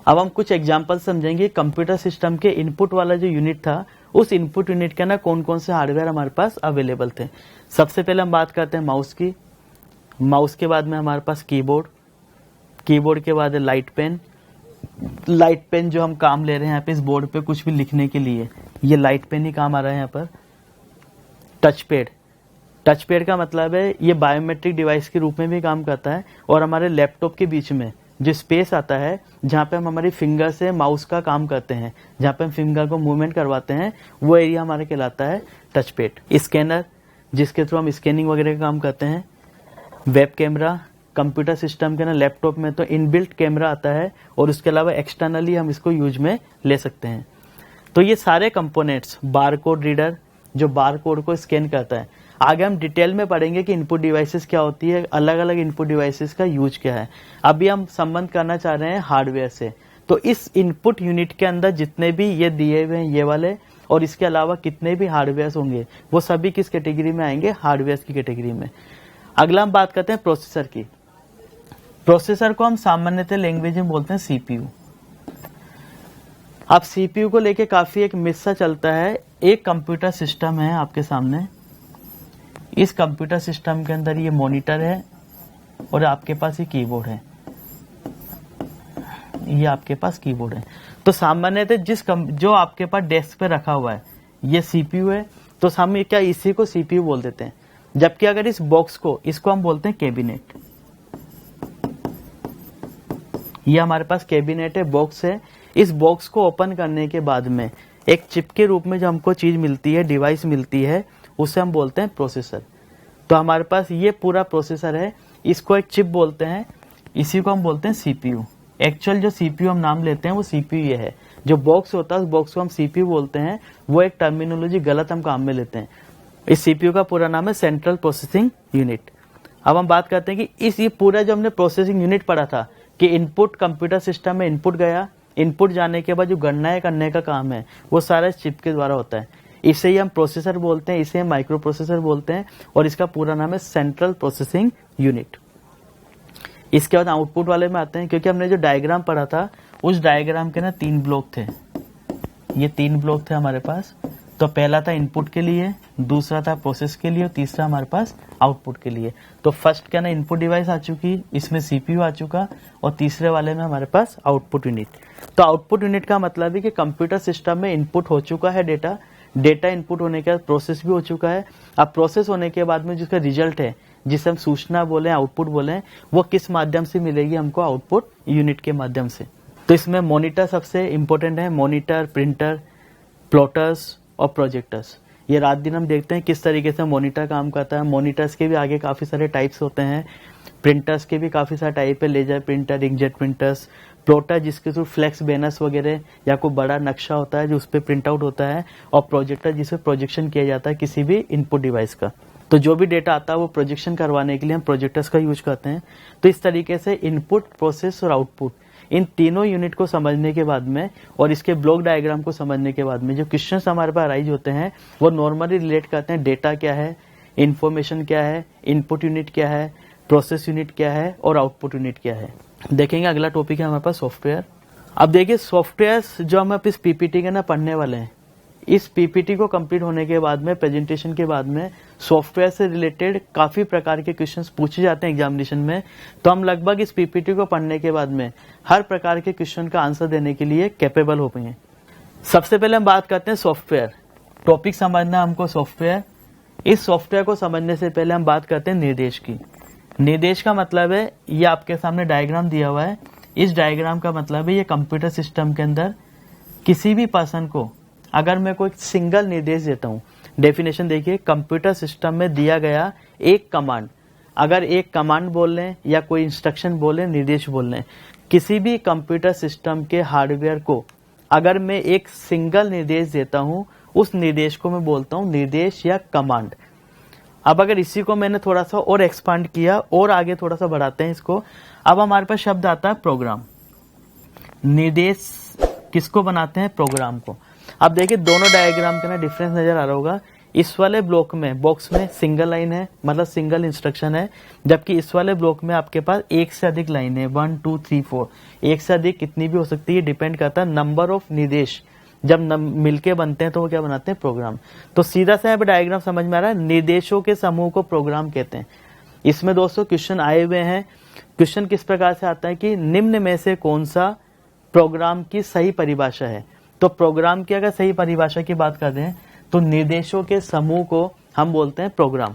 अब हम कुछ एग्जांपल समझेंगे। कंप्यूटर सिस्टम के इनपुट वाला जो यूनिट था, उस इनपुट यूनिट के ना कौन कौन से हार्डवेयर हमारे पास अवेलेबल थे। सबसे पहले हम बात करते हैं माउस की। माउस के बाद में हमारे पास कीबोर्ड, कीबोर्ड के बाद है लाइट पेन। लाइट पेन जो हम काम ले रहे हैं यहाँ पे इस बोर्ड पे कुछ भी लिखने के लिए, ये लाइट पेन ही काम आ रहा है यहाँ पर। टच पैड, टच पैड का मतलब है ये बायोमेट्रिक डिवाइस के रूप में भी काम करता है, और हमारे लैपटॉप के बीच में जो स्पेस आता है जहाँ पे हम हमारी फिंगर से माउस का काम करते हैं, जहाँ पे हम फिंगर को मूवमेंट करवाते हैं, वो एरिया हमारे कहलाता है टच पैड। स्कैनर, जिसके थ्रू हम स्कैनिंग वगैरह का काम करते हैं। वेब कैमरा, कंप्यूटर सिस्टम के ना लैपटॉप में तो इनबिल्ट कैमरा आता है और उसके अलावा एक्सटर्नली हम इसको यूज में ले सकते हैं। तो ये सारे कंपोनेंट्स, बारकोड रीडर जो बारकोड को स्कैन करता है। आगे हम डिटेल में पढ़ेंगे कि इनपुट डिवाइसेस क्या होती है, अलग अलग इनपुट डिवाइसेस का यूज क्या है। अभी हम संबंध करना चाह रहे हैं हार्डवेयर से। तो इस इनपुट यूनिट के अंदर जितने भी ये दिए हुए हैं ये वाले और इसके अलावा कितने भी हार्डवेयर होंगे वो सभी किस कैटेगरी में आएंगे, हार्डवेयर की कैटेगरी में। अगला हम बात करते हैं प्रोसेसर की। प्रोसेसर को हम सामान्यतः लैंग्वेज में बोलते हैं सीपीयू। अब सीपीयू को लेके काफी एक मिथ सा चलता है। एक कंप्यूटर सिस्टम है आपके सामने, इस कंप्यूटर सिस्टम के अंदर ये मॉनिटर है और आपके पास ये कीबोर्ड है, ये आपके पास कीबोर्ड है। तो सामान्यतः जो आपके पास डेस्क पे रखा हुआ है ये सीपीयू है, तो हम क्या इसी को सीपीयू बोल देते हैं। जबकि अगर इस बॉक्स को, इसको हम बोलते हैं कैबिनेट। ये हमारे पास कैबिनेट है, बॉक्स है। इस बॉक्स को ओपन करने के बाद में एक चिप के रूप में जो हमको चीज मिलती है, डिवाइस मिलती है, उसे हम बोलते हैं प्रोसेसर। तो हमारे पास ये पूरा प्रोसेसर है, इसको एक चिप बोलते हैं, इसी को हम बोलते हैं सीपीयू। एक्चुअल जो सीपीयू हम नाम लेते हैं वो सीपीयू ये है। जो बॉक्स होता है उस बॉक्स को हम सीपीयू बोलते हैं, वो एक टर्मिनोलॉजी गलत हम काम में लेते हैं। इस सीपीयू का पूरा नाम है सेंट्रल प्रोसेसिंग यूनिट। अब हम बात करते हैं कि ये पूरा जो हमने प्रोसेसिंग यूनिट पढ़ा था कि इनपुट कंप्यूटर सिस्टम में इनपुट गया, इनपुट जाने के बाद जो गणनाएं करने का काम है वो सारा इस चिप के द्वारा होता है। इसे ही हम प्रोसेसर बोलते हैं, इसे हम माइक्रो प्रोसेसर बोलते हैं और इसका पूरा नाम है सेंट्रल प्रोसेसिंग यूनिट। इसके बाद आउटपुट वाले में आते हैं, क्योंकि हमने जो डायग्राम पढ़ा था उस डायग्राम के ना 3 ब्लॉक थे। ये 3 ब्लॉक थे हमारे पास। तो पहला था इनपुट के लिए, दूसरा था प्रोसेस के लिए और तीसरा हमारे पास आउटपुट के लिए। तो फर्स्ट क्या ना इनपुट डिवाइस आ चुकी, इसमें सीपीयू आ चुका और तीसरे वाले में हमारे पास आउटपुट यूनिट। तो आउटपुट यूनिट का मतलब है कि कंप्यूटर सिस्टम में इनपुट हो चुका है डेटा, डेटा इनपुट होने के बाद प्रोसेस भी हो चुका है। अब प्रोसेस होने के बाद में जिसका रिजल्ट है, जिसे हम सूचना बोले, आउटपुट बोले, वो किस माध्यम से मिलेगी हमको, आउटपुट यूनिट के माध्यम से। तो इसमें मॉनिटर सबसे इंपॉर्टेंट है, मॉनिटर, प्रिंटर, प्लॉटर्स और प्रोजेक्टर्स। ये रात दिन हम देखते हैं किस तरीके से मॉनिटर काम करता है। मॉनिटर्स के भी आगे काफी सारे टाइप्स होते हैं, प्रिंटर्स के भी काफी सारे टाइप है, laser printer, inkjet printers, plotter जिसके थ्रू फ्लेक्स बैनर्स वगैरह या कोई बड़ा नक्शा होता है जो उस पर प्रिंट आउट होता है, और प्रोजेक्टर जिसपे प्रोजेक्शन किया जाता है किसी भी इनपुट डिवाइस का। तो जो भी डेटा आता है वो प्रोजेक्शन करवाने के लिए हम प्रोजेक्टर्स का यूज करते हैं। तो इस तरीके से इनपुट, प्रोसेस और आउटपुट, इन तीनों यूनिट को समझने के बाद में और इसके ब्लॉक डायग्राम को समझने के बाद में जो क्वेश्चंस हमारे पास अराइज होते हैं वो नॉर्मली रिलेट करते हैं डेटा क्या है, इंफॉर्मेशन क्या है, इनपुट यूनिट क्या है, प्रोसेस यूनिट क्या है और आउटपुट यूनिट क्या है। देखेंगे अगला टॉपिक है हमारे पास सॉफ्टवेयर। अब देखिए सॉफ्टवेयर जो हम इस पीपीटी के ना पढ़ने वाले हैं, इस पीपीटी को कंप्लीट होने के बाद में, प्रेजेंटेशन के बाद में सॉफ्टवेयर से रिलेटेड काफी प्रकार के क्वेश्चंस पूछे जाते हैं एग्जामिनेशन में। तो हम लगभग इस पीपीटी को पढ़ने के बाद में हर प्रकार के क्वेश्चन का आंसर देने के लिए कैपेबल हो पाए। सबसे पहले हम बात करते हैं सॉफ्टवेयर। टॉपिक समझना हमको सॉफ्टवेयर। इस सॉफ्टवेयर को समझने से पहले हम बात करते हैं निर्देश की। निर्देश का मतलब है, ये आपके सामने डायग्राम दिया हुआ है, इस डायग्राम का मतलब है ये कंप्यूटर सिस्टम के अंदर किसी भी पर्सन को अगर मैं कोई सिंगल निर्देश देता हूं, डेफिनेशन देखिए, कंप्यूटर सिस्टम में दिया गया एक कमांड, अगर एक कमांड बोल लें या कोई इंस्ट्रक्शन बोल लें, निर्देश बोल लें, किसी भी कंप्यूटर सिस्टम के हार्डवेयर को अगर मैं एक सिंगल निर्देश देता हूं, उस निर्देश को मैं बोलता हूं निर्देश या कमांड। अब अगर इसी को मैंने थोड़ा सा और एक्सपांड किया और आगे थोड़ा सा बढ़ाते हैं इसको, अब हमारे पास शब्द आता है प्रोग्राम। निर्देश किसको बनाते हैं? प्रोग्राम को। अब देखिए दोनों डायग्राम का ना डिफरेंस नजर आ रहा होगा। इस वाले ब्लॉक में, बॉक्स में सिंगल लाइन है, मतलब सिंगल इंस्ट्रक्शन है, जबकि इस वाले ब्लॉक में आपके पास एक से अधिक लाइन है, 1 2 3 4, एक से अधिक कितनी भी हो सकती है, डिपेंड करता है नंबर ऑफ निर्देश जब मिलके बनते हैं तो वो क्या बनाते हैं? प्रोग्राम। तो सीधा सा यहाँ पे डायग्राम समझ में आ रहा है, निर्देशों के समूह को प्रोग्राम कहते हैं। इसमें दोस्तों क्वेश्चन आए हुए हैं। क्वेश्चन किस प्रकार से आता है कि निम्न में से कौन सा प्रोग्राम की सही परिभाषा है? तो प्रोग्राम की अगर सही परिभाषा की बात करते हैं तो निर्देशों के समूह को हम बोलते हैं प्रोग्राम।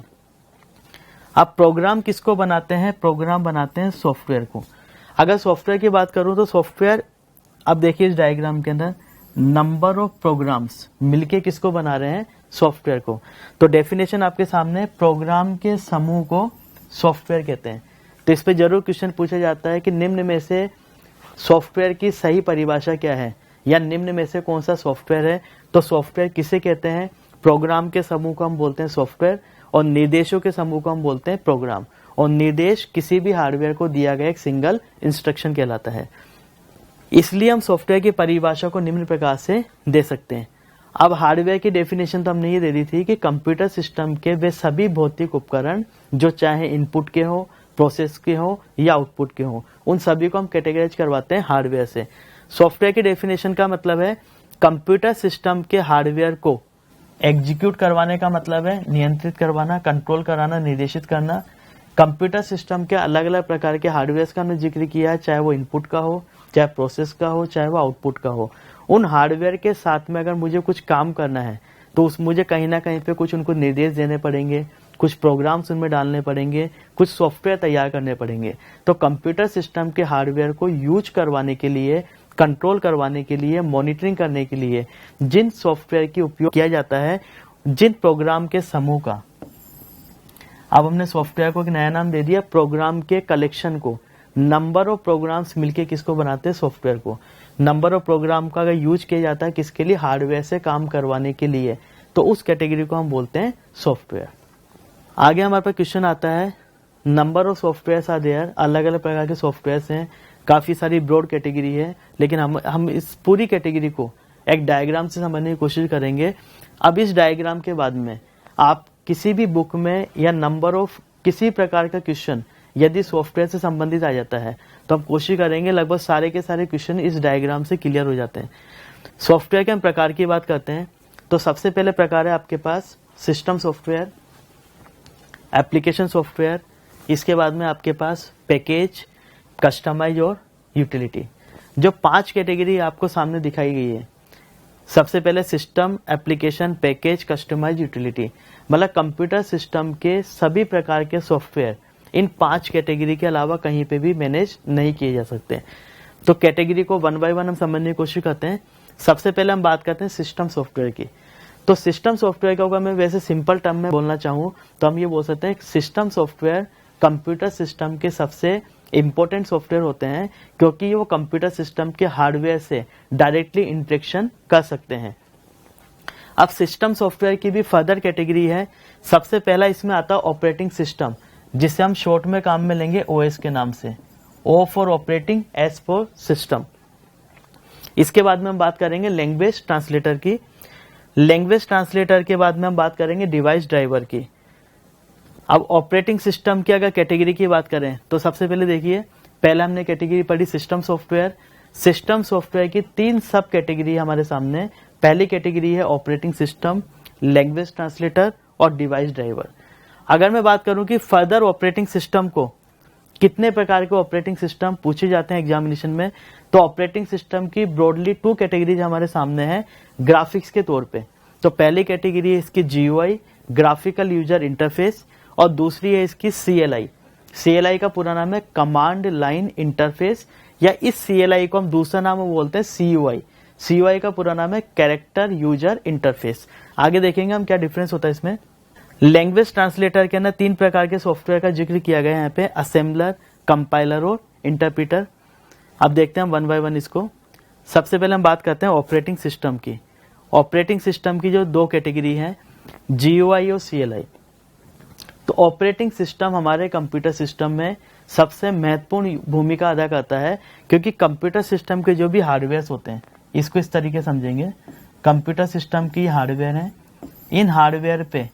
अब प्रोग्राम किसको बनाते हैं? प्रोग्राम बनाते हैं सॉफ्टवेयर को। अगर सॉफ्टवेयर की बात करूं तो सॉफ्टवेयर, अब देखिए इस डायग्राम के अंदर नंबर ऑफ प्रोग्राम्स मिलके किसको बना रहे हैं? सॉफ्टवेयर को। तो डेफिनेशन आपके सामने, प्रोग्राम के समूह को सॉफ्टवेयर कहते हैं। तो इस पे जरूर क्वेश्चन पूछा जाता है कि निम्न में से सॉफ्टवेयर की सही परिभाषा क्या है, या निम्न में से कौन सा सॉफ्टवेयर है। तो सॉफ्टवेयर किसे कहते हैं? प्रोग्राम के समूह को हम बोलते हैं सॉफ्टवेयर, और निर्देशों के समूह को हम बोलते हैं प्रोग्राम। और निर्देश किसी भी हार्डवेयर को दिया गया एक सिंगल इंस्ट्रक्शन कहलाता है। इसलिए हम सॉफ्टवेयर की परिभाषा को निम्न प्रकार से दे सकते हैं। अब हार्डवेयर की डेफिनेशन तो हमने ये दे दी थी कि कंप्यूटर सिस्टम के वे सभी भौतिक उपकरण जो चाहे इनपुट के हो, प्रोसेस के हो या आउटपुट के हो, उन सभी को हम कैटेगराइज करवाते हैं हार्डवेयर से। सॉफ्टवेयर की डेफिनेशन का मतलब है कंप्यूटर सिस्टम के हार्डवेयर को एग्जीक्यूट करवाने का मतलब है नियंत्रित करवाना, कंट्रोल कराना, निर्देशित करना। कंप्यूटर सिस्टम के अलग अलग प्रकार के हार्डवेयर का हमने जिक्र किया है, चाहे वो इनपुट का हो, चाहे प्रोसेस का हो, चाहे वो आउटपुट का हो। उन हार्डवेयर के साथ में अगर मुझे कुछ काम करना है तो मुझे कहीं ना कहीं पे कुछ उनको निर्देश देने पड़ेंगे, कुछ प्रोग्राम्स उनमें डालने पड़ेंगे, कुछ सॉफ्टवेयर तैयार करने पड़ेंगे। तो कंप्यूटर सिस्टम के हार्डवेयर को यूज करवाने के लिए, कंट्रोल करवाने के लिए, मॉनिटरिंग करने के लिए जिन सॉफ्टवेयर की उपयोग किया जाता है, जिन प्रोग्राम के समूह का, अब हमने सॉफ्टवेयर को एक नया नाम दे दिया, प्रोग्राम के कलेक्शन को। नंबर ऑफ प्रोग्राम्स मिलके किसको बनाते हैं? सॉफ्टवेयर को। नंबर ऑफ प्रोग्राम का अगर यूज किया जाता है किसके लिए? हार्डवेयर से काम करवाने के लिए, तो उस कैटेगरी को हम बोलते हैं सॉफ्टवेयर। आगे हमारे पास क्वेश्चन आता है, number of software are there. अलग अलग प्रकार के सॉफ्टवेयर हैं, काफी सारी ब्रॉड कैटेगरी है, लेकिन हम इस पूरी कैटेगरी को एक डायग्राम से समझने की कोशिश करेंगे। अब इस डायग्राम के बाद में आप किसी भी बुक में या नंबर ऑफ किसी प्रकार का क्वेश्चन यदि सॉफ्टवेयर से संबंधित आ जाता है तो हम कोशिश करेंगे लगभग सारे के सारे क्वेश्चन इस डायग्राम से क्लियर हो जाते हैं। सॉफ्टवेयर के हम प्रकार की बात करते हैं तो सबसे पहले प्रकार है आपके पास सिस्टम सॉफ्टवेयर, एप्लीकेशन सॉफ्टवेयर, इसके बाद में आपके पास पैकेज, कस्टमाइज और यूटिलिटी। जो 5 कैटेगरी आपको सामने दिखाई गई है, सबसे पहले system, application, package, customise, utility, मतलब कंप्यूटर सिस्टम के सभी प्रकार के सॉफ्टवेयर इन 5 कैटेगरी के अलावा कहीं पे भी मैनेज नहीं किए जा सकते। तो कैटेगरी को 1 बाय 1 हम समझने की कोशिश करते हैं। सबसे पहले हम बात करते हैं सिस्टम सॉफ्टवेयर की। तो सिस्टम सॉफ्टवेयर का, अगर मैं वैसे सिंपल टर्म में बोलना चाहूँ तो हम ये बोल सकते हैं सिस्टम सॉफ्टवेयर कंप्यूटर सिस्टम के सबसे इंपॉर्टेंट सॉफ्टवेयर होते हैं, क्योंकि वो कंप्यूटर सिस्टम के हार्डवेयर से डायरेक्टली इंटरेक्शन कर सकते हैं। अब सिस्टम सॉफ्टवेयर की भी फर्दर कैटेगरी है। सबसे पहला इसमें आता है ऑपरेटिंग सिस्टम, जिसे हम शॉर्ट में काम में लेंगे ओएस के नाम से, O for operating, S for system. इसके बाद में हम बात करेंगे लैंग्वेज ट्रांसलेटर की। लैंग्वेज ट्रांसलेटर के बाद में हम बात करेंगे डिवाइस ड्राइवर की। अब ऑपरेटिंग सिस्टम की अगर कैटेगरी की बात करें तो सबसे पहले देखिए, पहले हमने कैटेगरी पढ़ी सिस्टम सॉफ्टवेयर। सिस्टम सॉफ्टवेयर की 3 सब कैटेगरी हमारे सामने। पहली कैटेगरी है ऑपरेटिंग सिस्टम, लैंग्वेज ट्रांसलेटर और डिवाइस ड्राइवर। अगर मैं बात करूं कि फर्दर ऑपरेटिंग सिस्टम को कितने प्रकार के ऑपरेटिंग सिस्टम पूछे जाते हैं एग्जामिनेशन में, तो ऑपरेटिंग सिस्टम की ब्रॉडली 2 कैटेगरीज हमारे सामने है ग्राफिक्स के तौर पे। तो पहली कैटेगरी है इसकी GUI, ग्राफिकल यूजर इंटरफेस, और दूसरी है इसकी CLI। CLI का पूरा नाम है कमांड लाइन इंटरफेस, या इस CLI को हम दूसरा नाम बोलते हैं CUI। CUI का पूरा नाम है कैरेक्टर यूजर इंटरफेस। आगे देखेंगे हम क्या डिफरेंस होता है इसमें। लैंग्वेज ट्रांसलेटर के अंदर 3 प्रकार के सॉफ्टवेयर का जिक्र किया गया है यहाँ पे, असेंबलर, कंपाइलर और इंटरप्रीटर। अब देखते हैं हम 1 बाय 1 इसको। सबसे पहले हम बात करते हैं ऑपरेटिंग सिस्टम की। ऑपरेटिंग सिस्टम की जो 2 कैटेगरी है, GUI और CLI। तो ऑपरेटिंग सिस्टम हमारे कंप्यूटर सिस्टम में सबसे महत्वपूर्ण भूमिका अदा करता है, क्योंकि कंप्यूटर सिस्टम के जो भी हार्डवेयर होते हैं, इसको इस तरीके समझेंगे, कंप्यूटर सिस्टम की हार्डवेयर है, इन हार्डवेयर पे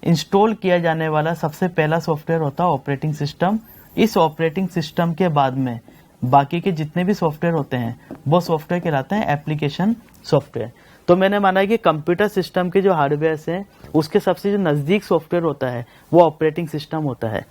इंस्टॉल किया जाने वाला सबसे पहला सॉफ्टवेयर होता है ऑपरेटिंग सिस्टम। इस ऑपरेटिंग सिस्टम के बाद में बाकी के जितने भी सॉफ्टवेयर होते हैं वो सॉफ्टवेयर कहलाते हैं एप्लीकेशन सॉफ्टवेयर। तो मैंने माना है कि कंप्यूटर सिस्टम के जो हार्डवेयर हैं उसके सबसे जो नजदीक सॉफ्टवेयर होता है वो ऑपरेटिंग सिस्टम होता है।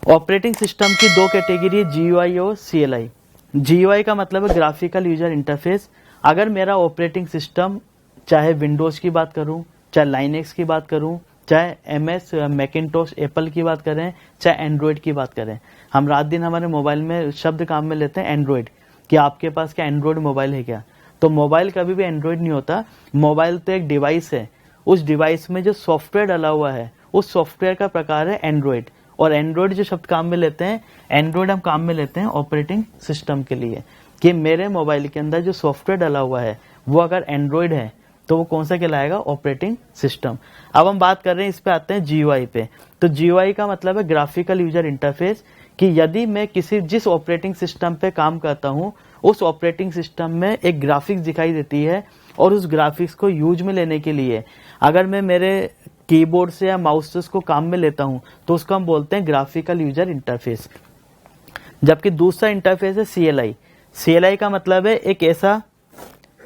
ऑपरेटिंग सिस्टम की 2 कैटेगरी है, GUI और CLI। GUI का मतलब है ग्राफिकल यूजर इंटरफेस। अगर मेरा ऑपरेटिंग सिस्टम चाहे विंडोज की बात करूं, चाहे लाइनेक्स की बात करूं, चाहे MS मैकिन्टोश एप्पल की बात करें, चाहे एंड्रॉइड की बात करें, हम रात दिन हमारे मोबाइल में शब्द काम में लेते हैं एंड्रॉइड, कि आपके पास क्या एंड्रॉइड मोबाइल है क्या। तो मोबाइल कभी भी एंड्रॉइड नहीं होता। मोबाइल तो एक डिवाइस है, उस डिवाइस में जो सॉफ्टवेयर डाला हुआ है उस सॉफ्टवेयर का प्रकार है एंड्रॉयड। और एंड्रॉयड जो शब्द काम में लेते हैं, एंड्रॉयड हम काम में लेते हैं ऑपरेटिंग सिस्टम के लिए, कि मेरे मोबाइल के अंदर जो सॉफ्टवेयर डाला हुआ है वो अगर एंड्रॉयड है तो वो कौन सा कहलाएगा, ऑपरेटिंग सिस्टम। अब हम बात कर रहे हैं, इस पे आते हैं GUI पे। तो GUI का मतलब है ग्राफिकल यूजर इंटरफेस, कि यदि मैं जिस ऑपरेटिंग सिस्टम पे काम करता हूँ उस ऑपरेटिंग सिस्टम में एक ग्राफिक्स दिखाई देती है, और उस ग्राफिक्स को यूज में लेने के लिए अगर मैं मेरे कीबोर्ड से या माउस से उसको काम में लेता हूं तो उसको हम बोलते हैं ग्राफिकल यूजर इंटरफेस। जबकि दूसरा इंटरफेस है CLI। CLI का मतलब है एक ऐसा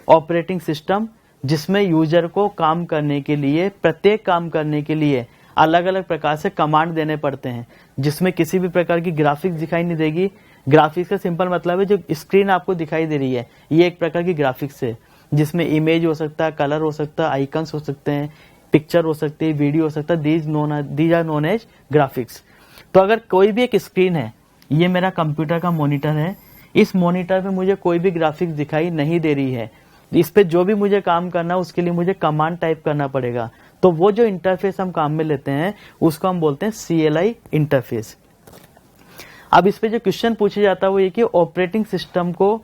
ऑपरेटिंग सिस्टम जिसमें यूजर को काम करने के लिए, प्रत्येक काम करने के लिए अलग अलग प्रकार से कमांड देने पड़ते हैं, जिसमें किसी भी प्रकार की ग्राफिक्स दिखाई नहीं देगी। ग्राफिक्स का सिंपल मतलब है जो स्क्रीन आपको दिखाई दे रही है ये एक प्रकार की ग्राफिक्स है, जिसमें इमेज हो सकता है, कलर हो सकता है, आइकन्स हो सकते हैं, पिक्चर हो सकती है, वीडियो हो सकता है। These are known as graphics. तो अगर कोई भी एक स्क्रीन है, ये मेरा कंप्यूटर का मॉनिटर है, इस मॉनिटर पे मुझे कोई भी ग्राफिक्स दिखाई नहीं दे रही है, इस पे जो भी मुझे काम करना है उसके लिए मुझे कमांड टाइप करना पड़ेगा। तो वो जो इंटरफेस हम काम में लेते हैं उसको हम बोलते हैं CLI इंटरफेस। अब इस पे जो क्वेश्चन पूछा जाता है वो ये कि ऑपरेटिंग सिस्टम को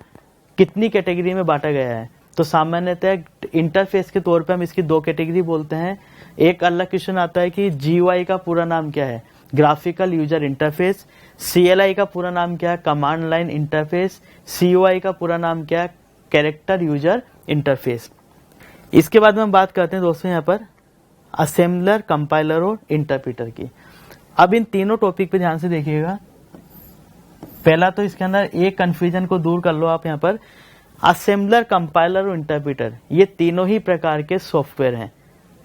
कितनी कैटेगरी में बांटा गया है। तो सामान्यतः इंटरफेस के तौर पे हम इसकी 2 कैटेगरी बोलते हैं। एक अलग क्वेश्चन आता है कि GUI का पूरा नाम क्या है, ग्राफिकल यूजर इंटरफेस। CLI का पूरा नाम क्या है, कमांड लाइन इंटरफेस। CUI का पूरा नाम क्या है, कैरेक्टर यूजर इंटरफेस। इसके बाद में हम बात करते हैं दोस्तों यहाँ पर असेंबलर, कंपाइलर और इंटरप्रेटर की। अब इन तीनों टॉपिक पे ध्यान से देखिएगा। पहला तो इसके अंदर एक कंफ्यूजन को दूर कर लो आप, यहाँ पर असेंबलर, कंपाइलर और इंटरप्रेटर ये तीनों ही प्रकार के सॉफ्टवेयर हैं।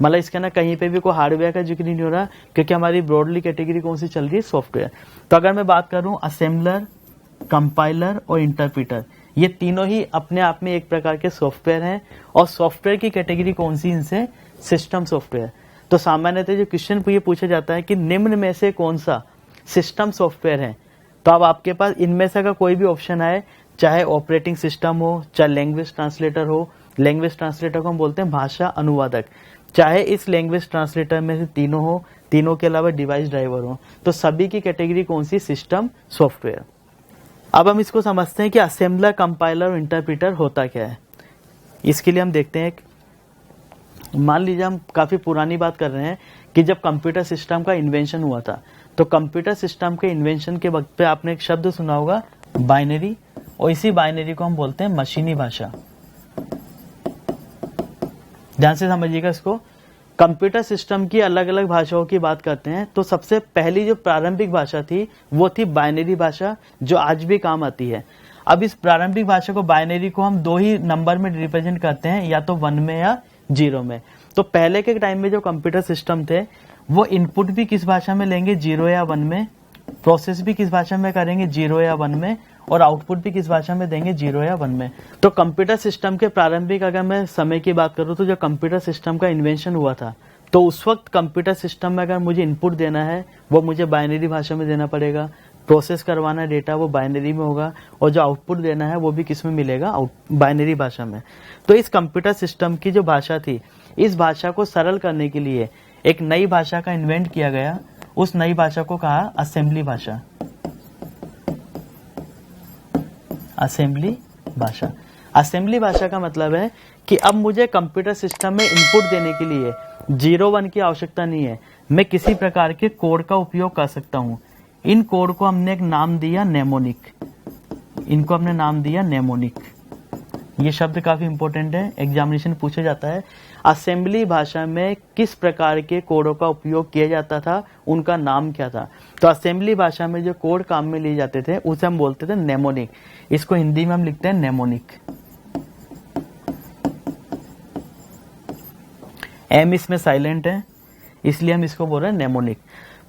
मतलब इसके अंदर कहीं पे भी कोई हार्डवेयर का जिक्र नहीं हो रहा, क्योंकि हमारी ब्रॉडली कैटेगरी कौन सी चल रही है, सॉफ्टवेयर। तो अगर मैं बात करूं असेंबलर, कंपाइलर और इंटरप्रेटर, ये तीनों ही अपने आप में एक प्रकार के सॉफ्टवेयर हैं। और सॉफ्टवेयर की कैटेगरी कौन सी इनसे, सिस्टम सॉफ्टवेयर। तो सामान्यतः जो क्वेश्चन ये पूछा जाता है कि निम्न में से कौन सा सिस्टम सॉफ्टवेयर है, तो अब आपके पास इनमें से अगर कोई भी ऑप्शन आए, चाहे ऑपरेटिंग सिस्टम हो, चाहे लैंग्वेज ट्रांसलेटर हो, लैंग्वेज ट्रांसलेटर को हम बोलते हैं भाषा अनुवादक, चाहे इस लैंग्वेज ट्रांसलेटर में से तीनों हो, तीनों के अलावा डिवाइस ड्राइवर हो, तो सभी की कैटेगरी कौन सी, सिस्टम सॉफ्टवेयर। अब हम इसको समझते हैं कि असेंबलर, कंपाइलर और इंटरप्रेटर होता क्या है। इसके लिए हम देखते हैं, मान लीजिए हम काफी पुरानी बात कर रहे हैं कि जब कंप्यूटर सिस्टम का इन्वेंशन हुआ था, तो कंप्यूटर सिस्टम के इन्वेंशन के वक्त पे आपने एक शब्द सुना होगा बाइनरी, और इसी बाइनरी को हम बोलते हैं मशीनी भाषा। ध्यान से समझिएगा इसको। कंप्यूटर सिस्टम की अलग अलग भाषाओं की बात करते हैं, तो सबसे पहली जो प्रारंभिक भाषा थी वो थी बाइनरी भाषा, जो आज भी काम आती है। अब इस प्रारंभिक भाषा को, बाइनरी को हम 2 ही नंबर में रिप्रेजेंट करते हैं, या तो 1 में या 0 में। तो पहले के टाइम में जो कंप्यूटर सिस्टम थे वो इनपुट भी किस भाषा में लेंगे, 0 या 1 में, प्रोसेस भी किस भाषा में करेंगे, 0 या 1 में, और आउटपुट भी किस भाषा में देंगे, 0 या 1 में। तो कंप्यूटर सिस्टम के प्रारंभिक अगर मैं समय की बात करूं, तो जो कंप्यूटर सिस्टम का इन्वेंशन हुआ था, तो उस वक्त कंप्यूटर सिस्टम में अगर मुझे इनपुट देना है वो मुझे बाइनरी भाषा में देना पड़ेगा, प्रोसेस करवाना डेटा वो बाइनरी में होगा, और जो आउटपुट देना है वो भी किस में मिलेगा, बाइनरी भाषा में। तो इस कंप्यूटर सिस्टम की जो भाषा थी, इस भाषा को सरल करने के लिए एक नई भाषा का इन्वेंट किया गया। उस नई भाषा को कहा असेंबली भाषा। असेंबली भाषा। असेंबली भाषा का मतलब है कि अब मुझे कंप्यूटर सिस्टम में इनपुट देने के लिए 0-1 की आवश्यकता नहीं है, मैं किसी प्रकार के कोड का उपयोग कर सकता हूं। इन कोड को हमने एक नाम दिया नेमोनिक, इनको हमने नाम दिया नेमोनिक। ये शब्द काफी इंपॉर्टेंट है, एग्जामिनेशन पूछा जाता है। असेंबली भाषा में किस प्रकार के कोडों का उपयोग किया जाता था, उनका नाम क्या था। तो असेंबली भाषा में जो कोड काम में लिए जाते थे उसे हम बोलते थे नेमोनिक। इसको हिंदी में हम लिखते हैं नेमोनिक। एम इसमें साइलेंट है, इसलिए हम इसको बोल रहे हैं नेमोनिक।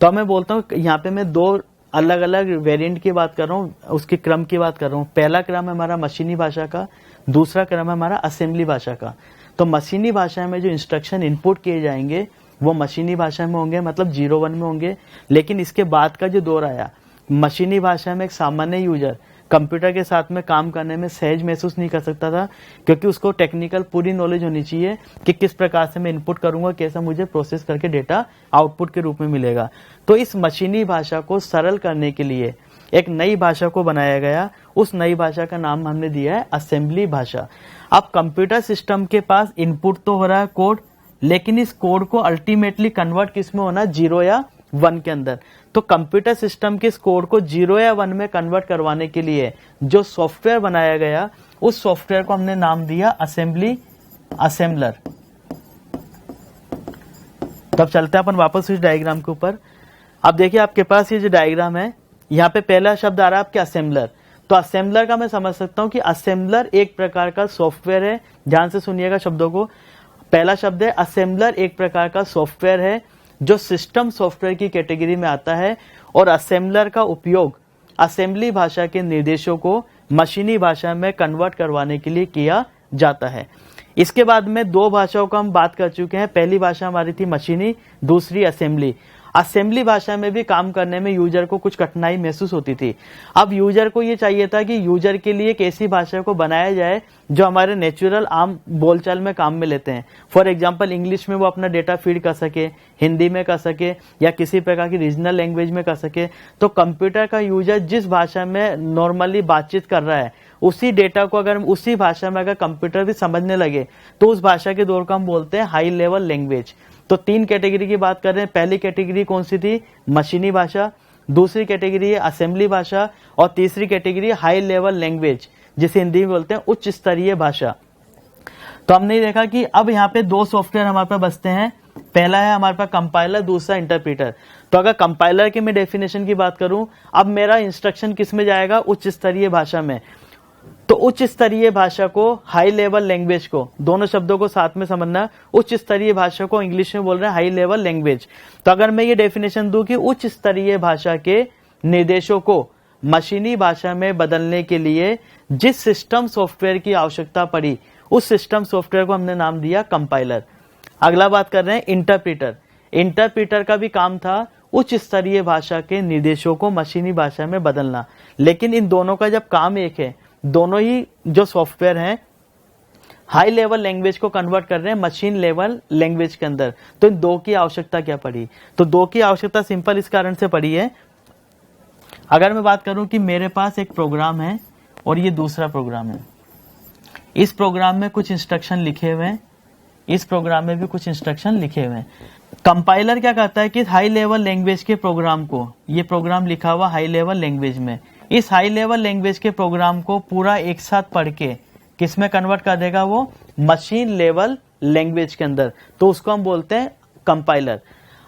तो मैं बोलता हूँ यहाँ पे मैं 2 अलग अलग वेरिएंट की बात कर रहा हूँ, उसके क्रम की बात कर रहा हूँ। पहला क्रम है हमारा मशीनी भाषा का, दूसरा क्रम है हमारा असेंबली भाषा का। तो मशीनी भाषा में जो इंस्ट्रक्शन इनपुट किए जाएंगे वो मशीनी भाषा में होंगे, मतलब 0-1 में होंगे। लेकिन इसके बाद का जो दौर आया, मशीनी भाषा में एक सामान्य यूजर कंप्यूटर के साथ में काम करने में सहज महसूस नहीं कर सकता था, क्योंकि उसको टेक्निकल पूरी नॉलेज होनी चाहिए कि किस प्रकार से मैं इनपुट करूंगा, कैसा मुझे प्रोसेस करके डेटा आउटपुट के रूप में मिलेगा। तो इस मशीनी भाषा को सरल करने के लिए एक नई भाषा को बनाया गया। उस नई भाषा का नाम हमने दिया है असेंबली भाषा। अब कंप्यूटर सिस्टम के पास इनपुट तो हो रहा है कोड, लेकिन इस कोड को अल्टीमेटली कन्वर्ट किस में होना, 0 या 1 के अंदर। तो कंप्यूटर सिस्टम के इस कोड को 0 या 1 में कन्वर्ट करवाने के लिए जो सॉफ्टवेयर बनाया गया, उस सॉफ्टवेयर को हमने नाम दिया असेंबलर। तब चलते हैं अपन वापस इस डायग्राम के ऊपर। अब देखिए आपके पास ये जो डायग्राम है, यहाँ पे पहला शब्द आ रहा है आपके असेंबलर। तो असेंबलर का मैं समझ सकता हूं कि असेंबलर एक प्रकार का सॉफ्टवेयर है। ध्यान से सुनिएगा शब्दों को। पहला शब्द है असेंबलर, एक प्रकार का सॉफ्टवेयर है जो सिस्टम सॉफ्टवेयर की कैटेगरी में आता है, और असेंबलर का उपयोग असेंबली भाषा के निर्देशों को मशीनी भाषा में कन्वर्ट करवाने के लिए किया जाता है। इसके बाद में 2 भाषाओं का हम बात कर चुके हैं। पहली भाषा हमारी थी मशीनी, दूसरी असेंबली। असेंबली भाषा में भी काम करने में यूजर को कुछ कठिनाई महसूस होती थी। अब यूजर को ये चाहिए था कि यूजर के लिए एक ऐसी भाषा को बनाया जाए जो हमारे नेचुरल आम बोलचाल में काम में लेते हैं। फॉर एग्जांपल इंग्लिश में वो अपना डेटा फीड कर सके, हिंदी में कर सके, या किसी प्रकार की रीजनल लैंग्वेज में कर सके। तो कंप्यूटर का यूजर जिस भाषा में नॉर्मली बातचीत कर रहा है, उसी डेटा को अगर उसी भाषा में अगर कंप्यूटर भी समझने लगे, तो उस भाषा के दौर को हम बोलते हैं हाई लेवल लैंग्वेज। तो 3 कैटेगरी की बात कर रहे हैं। पहली कैटेगरी कौन सी थी, मशीनी भाषा, दूसरी कैटेगरी है असेंबली भाषा, और तीसरी कैटेगरी हाई लेवल लैंग्वेज, जिसे हिंदी में बोलते हैं उच्च स्तरीय भाषा। तो हमने देखा कि अब यहाँ पे 2 सॉफ्टवेयर हमारे पास बचते हैं। पहला है हमारे पास कंपाइलर, दूसरा इंटरप्रीटर। तो अगर कंपाइलर की मैं डेफिनेशन की बात करूं, अब मेरा इंस्ट्रक्शन किस में जाएगा, उच्च स्तरीय भाषा में। तो उच्च स्तरीय भाषा को, हाई लेवल लैंग्वेज को, दोनों शब्दों को साथ में समझना। उच्च स्तरीय भाषा को इंग्लिश में बोल रहे हैं हाई लेवल लैंग्वेज। तो अगर मैं ये डेफिनेशन दूं कि उच्च स्तरीय भाषा के निर्देशों को मशीनी भाषा में बदलने के लिए जिस सिस्टम सॉफ्टवेयर की आवश्यकता पड़ी, उस सिस्टम सॉफ्टवेयर को हमने नाम दिया कंपाइलर। अगला बात कर रहे हैं इंटरप्रीटर। इंटरप्रीटर का भी काम था उच्च स्तरीय भाषा के निर्देशों को मशीनी भाषा में बदलना। लेकिन इन दोनों का जब काम एक है, दोनों ही जो सॉफ्टवेयर हैं हाई लेवल लैंग्वेज को कन्वर्ट कर रहे हैं मशीन लेवल लैंग्वेज के अंदर, तो इन 2 की आवश्यकता क्या पड़ी? तो 2 की आवश्यकता सिंपल इस कारण से पड़ी है। अगर मैं बात करूं कि मेरे पास एक प्रोग्राम है और ये दूसरा प्रोग्राम है, इस प्रोग्राम में कुछ इंस्ट्रक्शन लिखे हुए हैं, इस प्रोग्राम में भी कुछ इंस्ट्रक्शन लिखे हुए हैं। कंपाइलर क्या करता है कि हाई लेवल लैंग्वेज के प्रोग्राम को, ये प्रोग्राम लिखा हुआ हाई लेवल लैंग्वेज में, इस हाई लेवल लैंग्वेज के प्रोग्राम को पूरा एक साथ पढ़ के किस में कन्वर्ट कर देगा, वो मशीन लेवल लैंग्वेज के अंदर। तो उसको हम बोलते हैं कंपाइलर।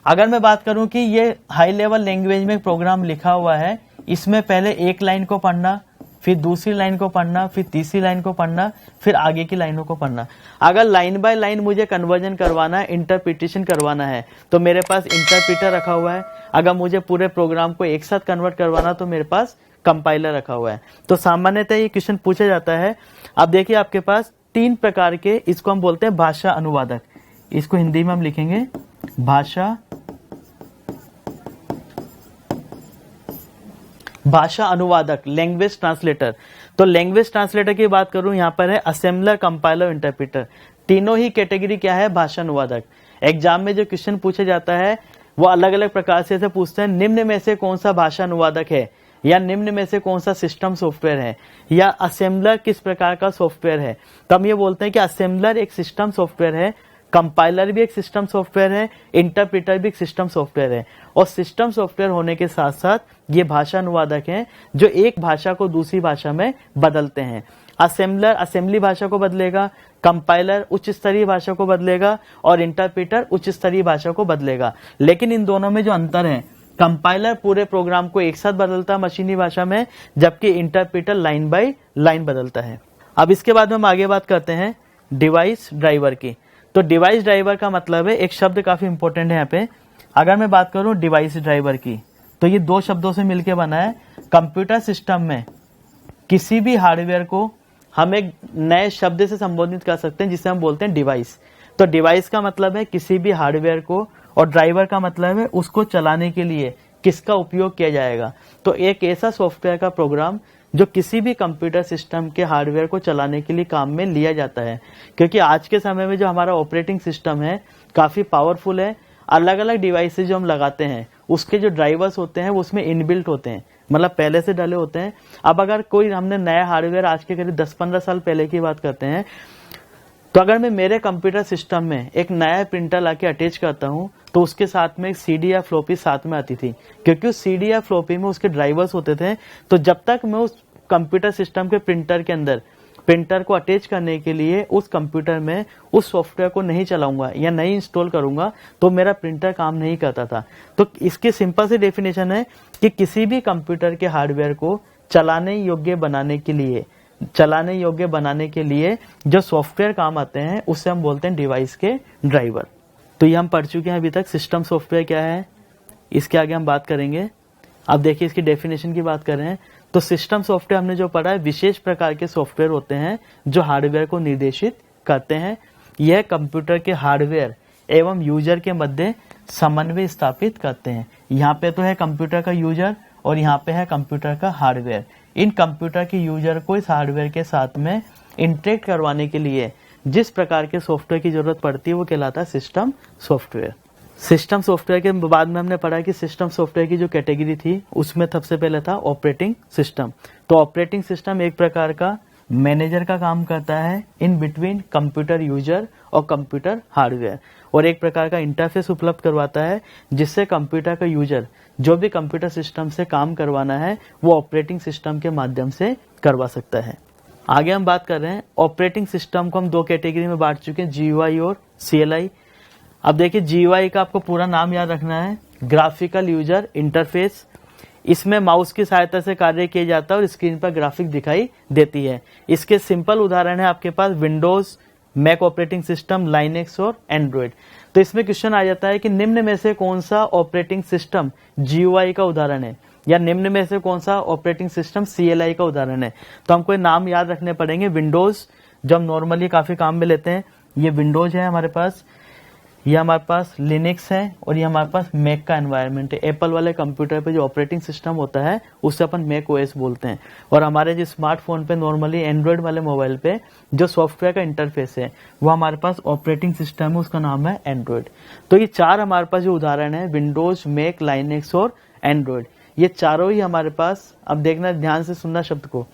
अगर मैं बात करूं कि ये हाई लेवल लैंग्वेज में प्रोग्राम लिखा हुआ है, इसमें पहले एक लाइन को पढ़ना, फिर दूसरी लाइन को पढ़ना, फिर तीसरी लाइन को पढ़ना, फिर आगे की लाइनों को पढ़ना। अगर लाइन बाय लाइन मुझे कन्वर्जन करवाना है, इंटरप्रिटेशन करवाना है, तो मेरे पास इंटरप्रीटर रखा हुआ है। अगर मुझे पूरे प्रोग्राम को एक साथ कन्वर्ट करवाना, तो मेरे पास कंपाइलर रखा हुआ है। तो सामान्यतः ये क्वेश्चन पूछा जाता है। अब देखिए आपके पास 3 प्रकार के, इसको हम बोलते हैं भाषा अनुवादक। इसको हिंदी में हम लिखेंगे भाषा अनुवादक, लैंग्वेज ट्रांसलेटर। तो लैंग्वेज ट्रांसलेटर की बात करूं, यहां पर है असेंबलर, कंपाइलर, इंटरप्रीटर। तीनों ही कैटेगरी क्या है, भाषा अनुवादक। एग्जाम में जो क्वेश्चन पूछा जाता है वो अलग अलग प्रकार से पूछते हैं, निम्न में से कौन सा भाषा अनुवादक है, या निम्न में से कौन सा सिस्टम सॉफ्टवेयर है, या असेंबलर किस प्रकार का सॉफ्टवेयर है। तो हम ये बोलते हैं कि असेंबलर एक सिस्टम सॉफ्टवेयर है, कंपाइलर भी एक सिस्टम सॉफ्टवेयर है, इंटरप्रीटर भी एक सिस्टम सॉफ्टवेयर है। और सिस्टम सॉफ्टवेयर होने के साथ साथ ये भाषा अनुवादक हैं जो एक भाषा को दूसरी भाषा में बदलते हैं। असेंबलर असेंबली भाषा को बदलेगा, कंपाइलर उच्च स्तरीय भाषा को बदलेगा, और इंटरप्रीटर उच्च स्तरीय भाषा को बदलेगा। लेकिन इन दोनों में जो अंतर है, कंपाइलर पूरे प्रोग्राम को एक साथ बदलता है मशीनी भाषा में, जबकि इंटरप्रीटर लाइन बाय लाइन बदलता है। अब इसके बाद हम आगे बात करते हैं डिवाइस ड्राइवर की। तो डिवाइस ड्राइवर का मतलब है, एक शब्द काफी इंपॉर्टेंट है यहाँ पे। अगर मैं बात करूं डिवाइस ड्राइवर की, तो ये 2 शब्दों से मिलकर बना है। कंप्यूटर सिस्टम में किसी भी हार्डवेयर को हम एक नए शब्द से संबोधित कर सकते हैं जिसे हम बोलते हैं डिवाइस। तो डिवाइस का मतलब है किसी भी हार्डवेयर को, और ड्राइवर का मतलब है उसको चलाने के लिए किसका उपयोग किया जाएगा। तो एक ऐसा सॉफ्टवेयर का प्रोग्राम जो किसी भी कंप्यूटर सिस्टम के हार्डवेयर को चलाने के लिए काम में लिया जाता है, क्योंकि आज के समय में जो हमारा ऑपरेटिंग सिस्टम है काफी पावरफुल है। अलग अलग डिवाइसेज जो हम लगाते हैं उसके जो ड्राइवर्स होते हैं वो उसमें इनबिल्ट होते हैं, मतलब पहले से डले होते हैं। अब अगर कोई हमने नया हार्डवेयर, आज के करीब 10-15 साल पहले की बात करते हैं, तो अगर मैं मेरे कंप्यूटर सिस्टम में एक नया प्रिंटर लाके अटैच करता हूं तो उसके साथ में एक सीडी या फ्लॉपी साथ में आती थी, क्योंकि उस सीडी या फ्लॉपी में उसके ड्राइवर्स होते थे। तो जब तक मैं उस कंप्यूटर सिस्टम के प्रिंटर के अंदर प्रिंटर को अटैच करने के लिए उस कंप्यूटर में उस सॉफ्टवेयर को नहीं चलाऊंगा या नहीं इंस्टॉल करूंगा तो मेरा प्रिंटर काम नहीं करता था। तो इसकी सिंपल सी डेफिनेशन है कि किसी भी कंप्यूटर के हार्डवेयर को चलाने योग्य बनाने के लिए जो सॉफ्टवेयर काम आते हैं उससे हम बोलते हैं डिवाइस के ड्राइवर। तो ये हम पढ़ चुके हैं अभी तक सिस्टम सॉफ्टवेयर क्या है, इसके आगे हम बात करेंगे। अब देखिए इसकी डेफिनेशन की बात कर रहे हैं तो सिस्टम सॉफ्टवेयर हमने जो पढ़ा है विशेष प्रकार के सॉफ्टवेयर होते हैं जो हार्डवेयर को निर्देशित करते हैं। यह कंप्यूटर के हार्डवेयर एवं यूजर के मध्य समन्वय स्थापित करते हैं। यहाँ पे तो है कंप्यूटर का यूजर और यहाँ पे है कंप्यूटर का हार्डवेयर। इन कंप्यूटर के यूजर को इस हार्डवेयर के साथ में इंटरेक्ट करवाने के लिए जिस प्रकार के सॉफ्टवेयर की जरूरत पड़ती है वो कहलाता है सिस्टम सॉफ्टवेयर। सिस्टम सॉफ्टवेयर के बाद में हमने पढ़ा कि सिस्टम सॉफ्टवेयर की जो कैटेगरी थी उसमें सबसे पहले था ऑपरेटिंग सिस्टम। तो ऑपरेटिंग सिस्टम एक प्रकार का मैनेजर का काम करता है इन बिटवीन कंप्यूटर यूजर और कंप्यूटर हार्डवेयर, और एक प्रकार का इंटरफेस उपलब्ध करवाता है जिससे कंप्यूटर का यूजर जो भी कंप्यूटर सिस्टम से काम करवाना है वो ऑपरेटिंग सिस्टम के माध्यम से करवा सकता है। आगे हम बात कर रहे हैं ऑपरेटिंग सिस्टम को हम दो कैटेगरी में बांट चुके हैं, GUI और CLI। अब देखिए GUI का आपको पूरा नाम याद रखना है, ग्राफिकल यूजर इंटरफेस। इसमें माउस की सहायता से कार्य किया जाता है और स्क्रीन पर ग्राफिक दिखाई देती है। इसके सिंपल उदाहरण है आपके पास Windows, Mac operating system, Linux और एंड्रॉइड। तो इसमें क्वेश्चन आ जाता है कि निम्न में से कौन सा ऑपरेटिंग सिस्टम GUI का उदाहरण है या निम्न में से कौन सा ऑपरेटिंग सिस्टम CLI का उदाहरण है। तो हमको नाम याद रखने पड़ेंगे। विंडोज जो हम नॉर्मली काफी काम में लेते हैं, ये विंडोज है हमारे पास, ये हमारे पास लिनक्स है और ये हमारे पास मैक का एनवायरनमेंट है। एप्पल वाले कंप्यूटर पे जो ऑपरेटिंग सिस्टम होता है उससे अपन मैक OS बोलते हैं, और हमारे जो स्मार्टफोन पे नॉर्मली एंड्रॉइड वाले मोबाइल पे जो सॉफ्टवेयर का इंटरफेस है वो हमारे पास ऑपरेटिंग सिस्टम है, उसका नाम है एंड्रॉइड। तो ये चार हमारे पास जो उदाहरण है विंडोज, मैक, लाइनेक्स और एंड्रॉइड, ये चारों ही हमारे पास, अब देखना ध्यान से सुनना शब्द को,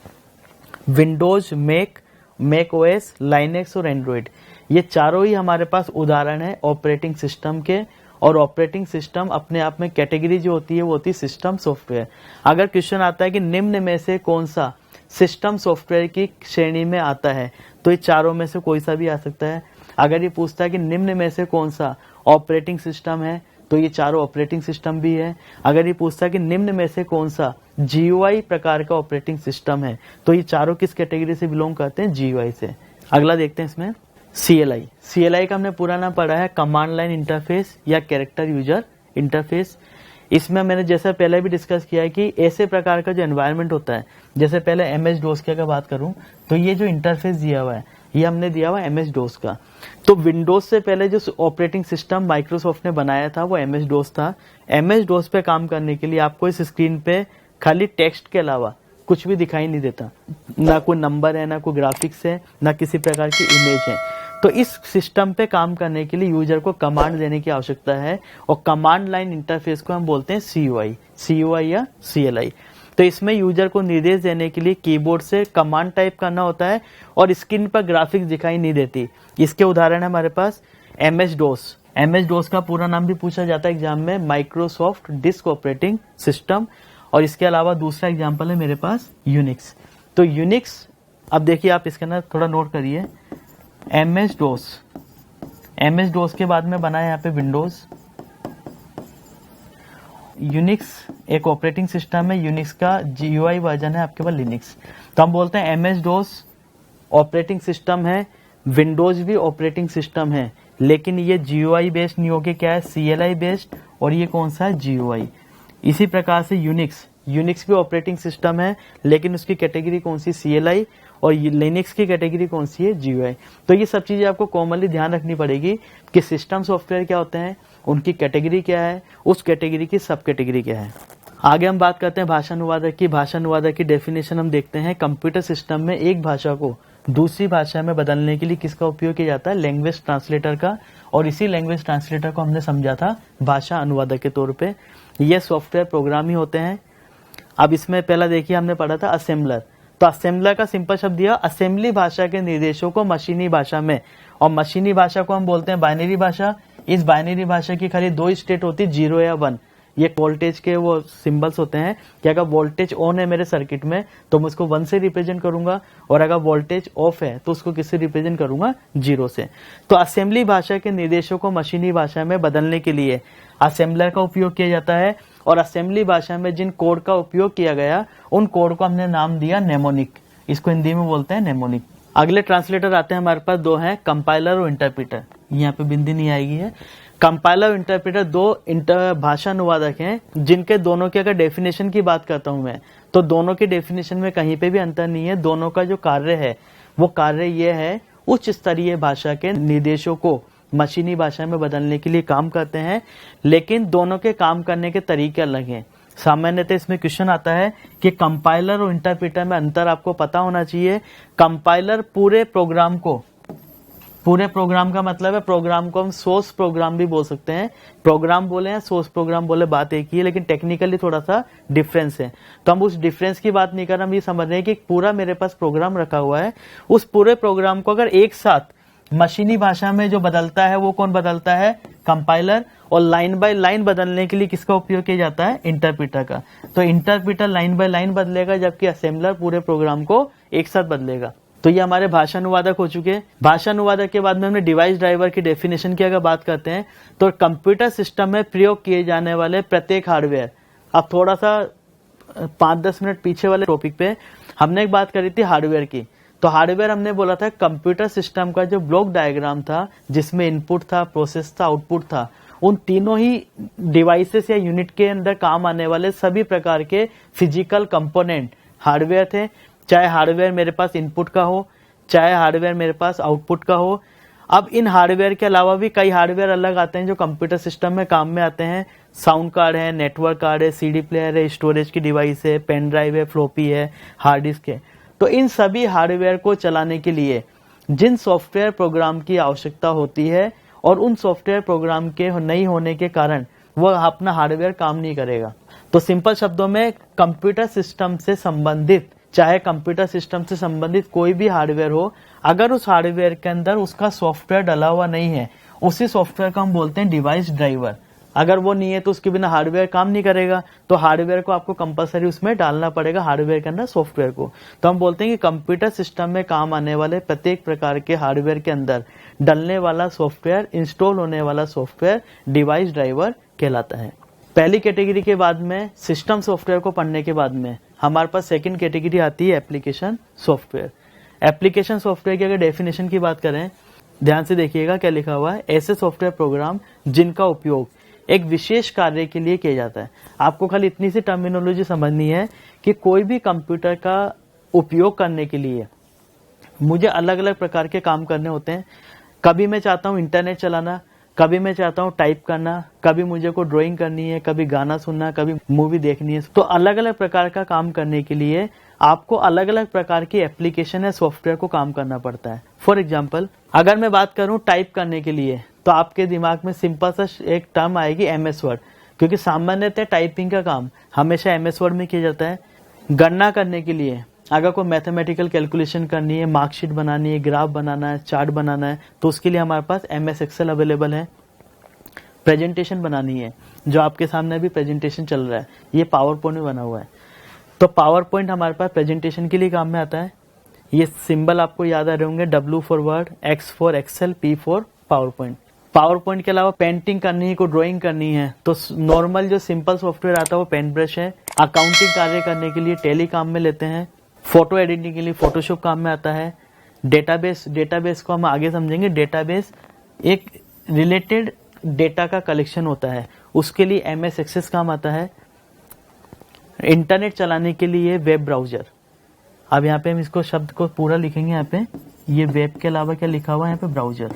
विंडोज, मैक OS, लाइनेक्स और एंड्रॉइड, ये चारों ही हमारे पास उदाहरण है ऑपरेटिंग सिस्टम के। और ऑपरेटिंग सिस्टम अपने आप में कैटेगरी जो होती है वो होती है सिस्टम सॉफ्टवेयर। अगर क्वेश्चन आता है कि निम्न में से कौन सा सिस्टम सॉफ्टवेयर की श्रेणी में आता है, तो ये चारों में से कोई सा भी आ सकता है। अगर ये पूछता है कि निम्न में से कौन सा ऑपरेटिंग सिस्टम है, तो ये चारों ऑपरेटिंग सिस्टम भी है। अगर ये पूछता है कि निम्न में से कौन सा GUI प्रकार का ऑपरेटिंग सिस्टम है, तो ये चारों किस कैटेगरी से बिलोंग करते हैं, GUI से। अगला देखते हैं इसमें CLI का हमने पूरा नाम पढ़ा है कमांड लाइन इंटरफेस या कैरेक्टर यूजर इंटरफेस। इसमें मैंने जैसा पहले भी डिस्कस किया है कि ऐसे प्रकार का जो एनवायरनमेंट होता है, जैसे पहले MS-DOS की अगर बात करूं तो ये जो इंटरफेस दिया हुआ है ये हमने दिया हुआ MS-DOS का। तो विंडोज से पहले जो ऑपरेटिंग सिस्टम माइक्रोसॉफ्ट ने बनाया था वो MS-DOS था। MS-DOS पे काम करने के लिए आपको इस स्क्रीन पे खाली टेक्स्ट के अलावा कुछ भी दिखाई नहीं देता, ना कोई नंबर है, ना कोई ग्राफिक्स है, ना किसी प्रकार की इमेज है। तो इस सिस्टम पे काम करने के लिए यूजर को कमांड देने की आवश्यकता है, और कमांड लाइन इंटरफेस को हम बोलते हैं CUI या CLI। तो इसमें यूजर को निर्देश देने के लिए कीबोर्ड से कमांड टाइप करना होता है और स्क्रीन पर ग्राफिक्स दिखाई नहीं देती। इसके उदाहरण है हमारे पास MS-DOS का पूरा नाम भी पूछा जाता है एग्जाम में, माइक्रोसॉफ्ट डिस्क ऑपरेटिंग सिस्टम। और इसके अलावा दूसरा एग्जाम्पल है मेरे पास यूनिक्स। तो यूनिक्स, अब देखिए आप इसके अंदर थोड़ा नोट करिए, MS-DOS के बाद में बना है यहाँ पे विंडोज। यूनिक्स एक ऑपरेटिंग सिस्टम है, यूनिक्स का GUI वर्जन है आपके पास लिनक्स। तो हम बोलते हैं MS-DOS ऑपरेटिंग सिस्टम है, विंडोज भी ऑपरेटिंग सिस्टम है, लेकिन ये GUI बेस्ड नहीं होके क्या है, CLI बेस्ड, और ये कौन सा है, GUI। इसी प्रकार से यूनिक्स भी ऑपरेटिंग सिस्टम है, लेकिन उसकी कैटेगरी कौन सी, CLI, और लिनक्स की कैटेगरी कौन सी है, GUI। तो ये सब चीजें आपको कॉमनली ध्यान रखनी पड़ेगी कि सिस्टम सॉफ्टवेयर क्या होते हैं, उनकी कैटेगरी क्या है, उस कैटेगरी की सब कैटेगरी क्या है। आगे हम बात करते हैं भाषा अनुवादक की। भाषा अनुवादक की डेफिनेशन हम देखते हैं। कंप्यूटर सिस्टम में एक भाषा को दूसरी भाषा में बदलने के लिए किसका उपयोग किया जाता है? लैंग्वेज ट्रांसलेटर का। और इसी लैंग्वेज ट्रांसलेटर को हमने समझा था भाषा अनुवादक के तौर पे। ये सॉफ्टवेयर प्रोग्राम ही होते हैं। अब इसमें पहला देखिए हमने पढ़ा था असेंबलर। तो असेंबलर का सिंपल शब्द दिया, असेंबली भाषा के निर्देशों को मशीनी भाषा में, और मशीनी भाषा को हम बोलते हैं बाइनरी भाषा। इस बाइनरी भाषा की खाली दो स्टेट होती है, 0 या 1। ये वोल्टेज के वो सिंबल्स होते हैं कि अगर वोल्टेज ऑन है मेरे सर्किट में तो मैं उसको 1 से रिप्रेजेंट करूंगा, और अगर वोल्टेज ऑफ है तो उसको किससे रिप्रेजेंट करूंगा? 0 से। तो असेंबली भाषा के निर्देशों को मशीनी भाषा में बदलने के लिए असेंबलर का उपयोग किया जाता है। और असेंबली भाषा में जिन कोड का उपयोग किया गया उन कोड को हमने नाम दिया नेमोनिक। इसको हिंदी में बोलते हैं नेमोनिक। अगले ट्रांसलेटर आते हैं हमारे पास, दो हैं, कंपाइलर और इंटरप्रेटर। यहाँ पे बिंदी नहीं आएगी है। कंपाइलर और इंटरप्रेटर दो भाषा अनुवादक हैं, जिनके दोनों की अगर डेफिनेशन की बात करता हूं मैं, तो दोनों की डेफिनेशन में कहीं पे भी अंतर नहीं है। दोनों का जो कार्य है वो कार्य ये है, उच्च स्तरीय भाषा के निर्देशों को मशीनी भाषा में बदलने के लिए काम करते हैं, लेकिन दोनों के काम करने के तरीके अलग हैं। सामान्यतः इसमें क्वेश्चन आता है कि कंपाइलर और इंटरप्रेटर में अंतर आपको पता होना चाहिए। कंपाइलर पूरे प्रोग्राम का मतलब है, प्रोग्राम को हम सोर्स प्रोग्राम भी बोल सकते हैं। प्रोग्राम बोले या सोर्स प्रोग्राम बोले बात एक ही है, लेकिन टेक्निकली थोड़ा सा डिफरेंस है। तो हम उस डिफरेंस की बात नहीं कर रहे, हम ये समझ रहे हैं कि पूरा मेरे पास प्रोग्राम रखा हुआ है, उस पूरे प्रोग्राम को अगर एक साथ मशीनी भाषा में जो बदलता है वो कौन बदलता है? कंपाइलर। और लाइन बाय लाइन बदलने के लिए किसका उपयोग किया जाता है? इंटरप्रेटर का। तो इंटरप्रेटर लाइन बाय लाइन बदलेगा, जबकि असेंबलर पूरे प्रोग्राम को एक साथ बदलेगा। तो ये हमारे भाषा अनुवादक हो चुके हैं। भाषा अनुवादक के बाद में हमने डिवाइस ड्राइवर की डेफिनेशन की अगर बात करते हैं, तो कंप्यूटर सिस्टम में प्रयोग किए जाने वाले प्रत्येक हार्डवेयर। अब थोड़ा सा 5-10 मिनट पीछे वाले टॉपिक पे हमने एक बात करी थी हार्डवेयर की। तो हार्डवेयर हमने बोला था कंप्यूटर सिस्टम का जो ब्लॉक डायग्राम था, जिसमें इनपुट था, प्रोसेस था, आउटपुट था, उन तीनों ही डिवाइसेस या यूनिट के अंदर काम आने वाले सभी प्रकार के फिजिकल कंपोनेंट हार्डवेयर थे। चाहे हार्डवेयर मेरे पास इनपुट का हो, चाहे हार्डवेयर मेरे पास आउटपुट का हो। अब इन हार्डवेयर के अलावा भी कई हार्डवेयर अलग आते हैं जो कंप्यूटर सिस्टम में काम में आते हैं। साउंड कार्ड है, नेटवर्क कार्ड है, सीडी प्लेयर है, स्टोरेज की डिवाइस है, पेन ड्राइव है, फ्लॉपी है, हार्ड डिस्क है। तो इन सभी हार्डवेयर को चलाने के लिए जिन सॉफ्टवेयर प्रोग्राम की आवश्यकता होती है, और उन सॉफ्टवेयर प्रोग्राम के नहीं होने के कारण वह अपना हार्डवेयर काम नहीं करेगा। तो सिंपल शब्दों में कंप्यूटर सिस्टम से संबंधित, चाहे कंप्यूटर सिस्टम से संबंधित कोई भी हार्डवेयर हो, अगर उस हार्डवेयर के अंदर उसका सॉफ्टवेयर डला हुआ नहीं है, उसी सॉफ्टवेयर को हम बोलते हैं डिवाइस ड्राइवर। अगर वो नहीं है तो उसके बिना हार्डवेयर काम नहीं करेगा। तो हार्डवेयर को आपको कंपलसरी उसमें डालना पड़ेगा, हार्डवेयर के अंदर सॉफ्टवेयर को। तो हम बोलते हैं कि कंप्यूटर सिस्टम में काम आने वाले प्रत्येक प्रकार के हार्डवेयर के अंदर डलने वाला सॉफ्टवेयर, इंस्टॉल होने वाला सॉफ्टवेयर डिवाइस ड्राइवर कहलाता है। पहली कैटेगरी के बाद में सिस्टम सॉफ्टवेयर को पढ़ने के बाद में हमारे पास सेकंड कैटेगरी आती है एप्लीकेशन सॉफ्टवेयर। एप्लीकेशन सॉफ्टवेयर की अगर डेफिनेशन की बात करें, ध्यान से देखिएगा क्या लिखा हुआ है। ऐसे सॉफ्टवेयर प्रोग्राम जिनका उपयोग एक विशेष कार्य के लिए किया जाता है। आपको खाली इतनी सी टर्मिनोलॉजी समझनी है कि कोई भी कंप्यूटर का उपयोग करने के लिए मुझे अलग अलग प्रकार के काम करने होते हैं। कभी मैं चाहता हूं इंटरनेट चलाना, कभी मैं चाहता हूं टाइप करना, कभी मुझे को ड्राइंग करनी है, कभी गाना सुनना, कभी मूवी देखनी है। तो अलग अलग प्रकार का काम करने के लिए आपको अलग अलग प्रकार की एप्लीकेशन या सॉफ्टवेयर को काम करना पड़ता है। फॉर एग्जाम्पल, अगर मैं बात करूं टाइप करने के लिए, तो आपके दिमाग में सिंपल सा एक टर्म आएगी MS वर्ड, क्योंकि सामान्यतः टाइपिंग का काम हमेशा MS वर्ड में किया जाता है। गणना करने के लिए अगर कोई मैथमेटिकल कैलकुलेशन करनी है, मार्कशीट बनानी है, ग्राफ बनाना है, चार्ट बनाना है, तो उसके लिए हमारे पास MS एक्सेल अवेलेबल है। प्रेजेंटेशन बनानी है, जो आपके सामने भी प्रेजेंटेशन चल रहा है, ये पावर पॉइंट में बना हुआ है, तो पावर पॉइंट हमारे पास प्रेजेंटेशन के लिए काम में आता है। ये सिंबल आपको याद आ रहे होंगे, W for Word, X for Excel, P for PowerPoint. PowerPoint के अलावा पेंटिंग करनी है, कोई ड्राइंग करनी है, तो नॉर्मल जो सिंपल सॉफ्टवेयर आता है वो पेंट ब्रश है। अकाउंटिंग कार्य करने के लिए टैली काम में लेते हैं। फोटो एडिटिंग के लिए फोटोशॉप काम में आता है। डेटाबेस को हम आगे समझेंगे। डेटाबेस एक रिलेटेड डेटा का कलेक्शन होता है, उसके लिए MS एक्सेस काम आता है। इंटरनेट चलाने के लिए वेब ब्राउजर। अब यहाँ पे हम इसको शब्द को पूरा लिखेंगे। यहाँ पे ये वेब के अलावा क्या लिखा हुआ है, यहाँ पे ब्राउजर।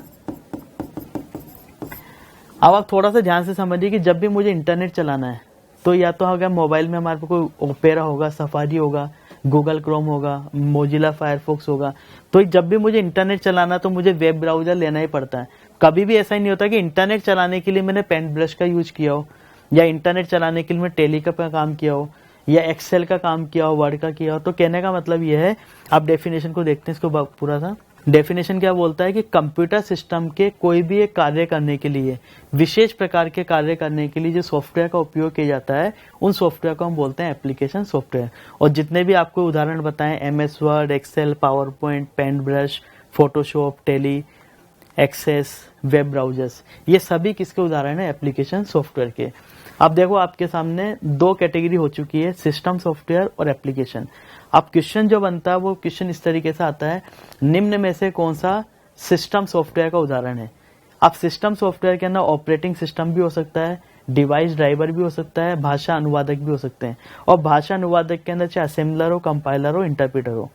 अब आप थोड़ा सा ध्यान से समझिए कि जब भी मुझे इंटरनेट चलाना है, तो या तो अगर मोबाइल में हमारे पास कोई ओपेरा होगा, सफारी होगा, गूगल क्रोम होगा, मोजिला फायरफॉक्स होगा, तो जब भी मुझे इंटरनेट चलाना तो मुझे वेब ब्राउजर लेना ही पड़ता है। कभी भी ऐसा ही नहीं होता कि इंटरनेट चलाने के लिए मैंने पेंट ब्रश का यूज किया हो, या इंटरनेट चलाने के लिए मैं टेली का काम किया हो, या एक्सेल का काम किया हो, वर्ड का किया हो। तो कहने का मतलब यह है, आप डेफिनेशन को देखते हैं इसको पूरा सा। डेफिनेशन क्या बोलता है कि कंप्यूटर सिस्टम के कोई भी एक कार्य करने के लिए, विशेष प्रकार के कार्य करने के लिए जो सॉफ्टवेयर का उपयोग किया जाता है, उन सॉफ्टवेयर को हम बोलते हैं एप्लीकेशन सॉफ्टवेयर। और जितने भी आपको उदाहरण बताएं, MS Word, Excel, PowerPoint, paint brush, Photoshop, Tally, Access, web browsers, ये सभी किसके उदाहरण है? एप्लीकेशन सॉफ्टवेयर के। अब देखो आपके सामने दो कैटेगरी हो चुकी है, सिस्टम सॉफ्टवेयर और एप्लीकेशन। अब क्वेश्चन जो बनता है वो क्वेश्चन इस तरीके से आता है, निम्न में से कौन सा सिस्टम सॉफ्टवेयर का उदाहरण है? अब सिस्टम सॉफ्टवेयर के अंदर ऑपरेटिंग सिस्टम भी हो सकता है, डिवाइस ड्राइवर भी हो सकता है, भाषा अनुवादक भी हो सकते हैं। और भाषा अनुवादक के अंदर चाहे असेंबलर हो, कंपाइलर हो, इंटरप्रेटर हो।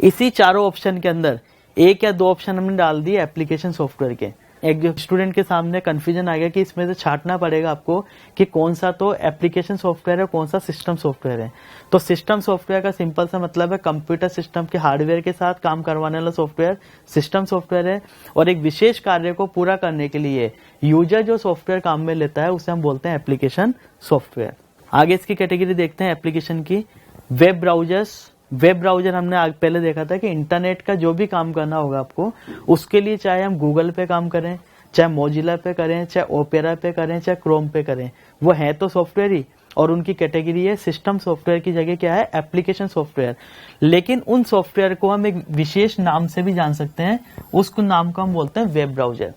इसी चारों ऑप्शन के अंदर एक या दो ऑप्शन हमने डाल दिए एप्लीकेशन सॉफ्टवेयर के। एक स्टूडेंट के सामने कंफ्यूजन आ गया कि इसमें से छांटना पड़ेगा आपको कि कौन सा तो एप्लीकेशन सॉफ्टवेयर है, कौन सा सिस्टम सॉफ्टवेयर है। तो सिस्टम सॉफ्टवेयर का सिंपल सा मतलब है कंप्यूटर सिस्टम के हार्डवेयर के साथ काम करवाने वाला सॉफ्टवेयर सिस्टम सॉफ्टवेयर है। और एक विशेष कार्य को पूरा करने के लिए यूजर जो सॉफ्टवेयर काम में लेता है उसे हम बोलते हैं एप्लीकेशन सॉफ्टवेयर। आगे इसकी कैटेगरी देखते हैं एप्लीकेशन की। Web browsers. वेब ब्राउजर हमने पहले देखा था कि इंटरनेट का जो भी काम करना होगा आपको, उसके लिए चाहे हम गूगल पे काम करें, चाहे मोजिला पे करें, चाहे ओपेरा पे करें, चाहे क्रोम पे करें, वो है तो सॉफ्टवेयर ही। और उनकी कैटेगरी है सिस्टम सॉफ्टवेयर की जगह क्या है? Application software. लेकिन उन सॉफ्टवेयर को हम एक विशेष नाम से भी जान सकते हैं, उस नाम को हम बोलते हैं वेब ब्राउजर।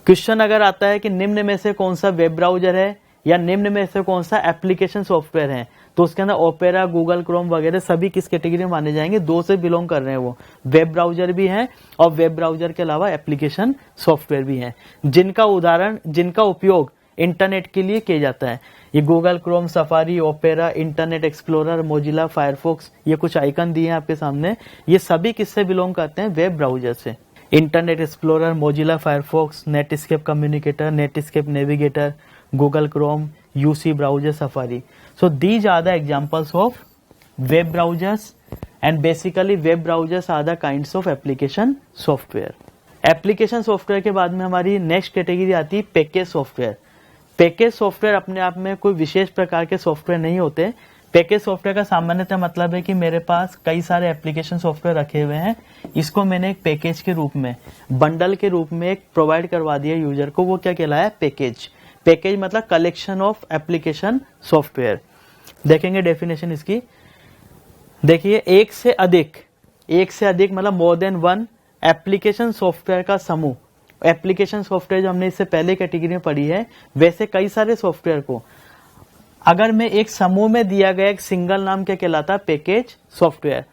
क्वेश्चन अगर आता है कि निम्न में से कौन सा वेब ब्राउजर है या निम्न में से कौन सा एप्लीकेशन सॉफ्टवेयर है, तो उसके अंदर ओपेरा, गूगल क्रोम वगैरह सभी किस कैटेगरी में माने जाएंगे? दो से बिलोंग कर रहे हैं, वो वेब ब्राउजर भी हैं और वेब ब्राउजर के अलावा एप्लीकेशन सॉफ्टवेयर भी हैं, जिनका उपयोग इंटरनेट के लिए किया जाता है। ये Google Chrome, safari, opera, internet explorer, Mozilla Firefox, ये कुछ आइकन दिए हैं आपके सामने, ये सभी किससे बिलोंग करते हैं? वेब ब्राउजर से। Internet explorer, Mozilla Firefox, Netscape communicator, Netscape navigator, Google Chrome, UC browser, Safari. So these are the examples of web browsers, and basically web browsers are the kinds of application software. Application software के बाद में हमारी next category आती है package software. Package software अपने आप में कोई विशेष प्रकार के सॉफ्टवेयर नहीं होते। पैकेज सॉफ्टवेयर का सामान्यतः मतलब है कि मेरे पास कई सारे एप्लीकेशन सॉफ्टवेयर रखे हुए हैं, इसको मैंने एक पैकेज के रूप में, बंडल के रूप में एक प्रोवाइड करवा दिया यूजर को, वो क्या कहलाया? पैकेज। पैकेज मतलब कलेक्शन ऑफ एप्लीकेशन सॉफ्टवेयर। देखेंगे डेफिनेशन इसकी। देखिए, एक से अधिक मतलब more than one application software का समूह। एप्लीकेशन सॉफ्टवेयर जो हमने इससे पहले कैटेगरी में पढ़ी है, वैसे कई सारे सॉफ्टवेयर को अगर मैं एक समूह में दिया गया एक सिंगल नाम क्या कहलाता है? Package software.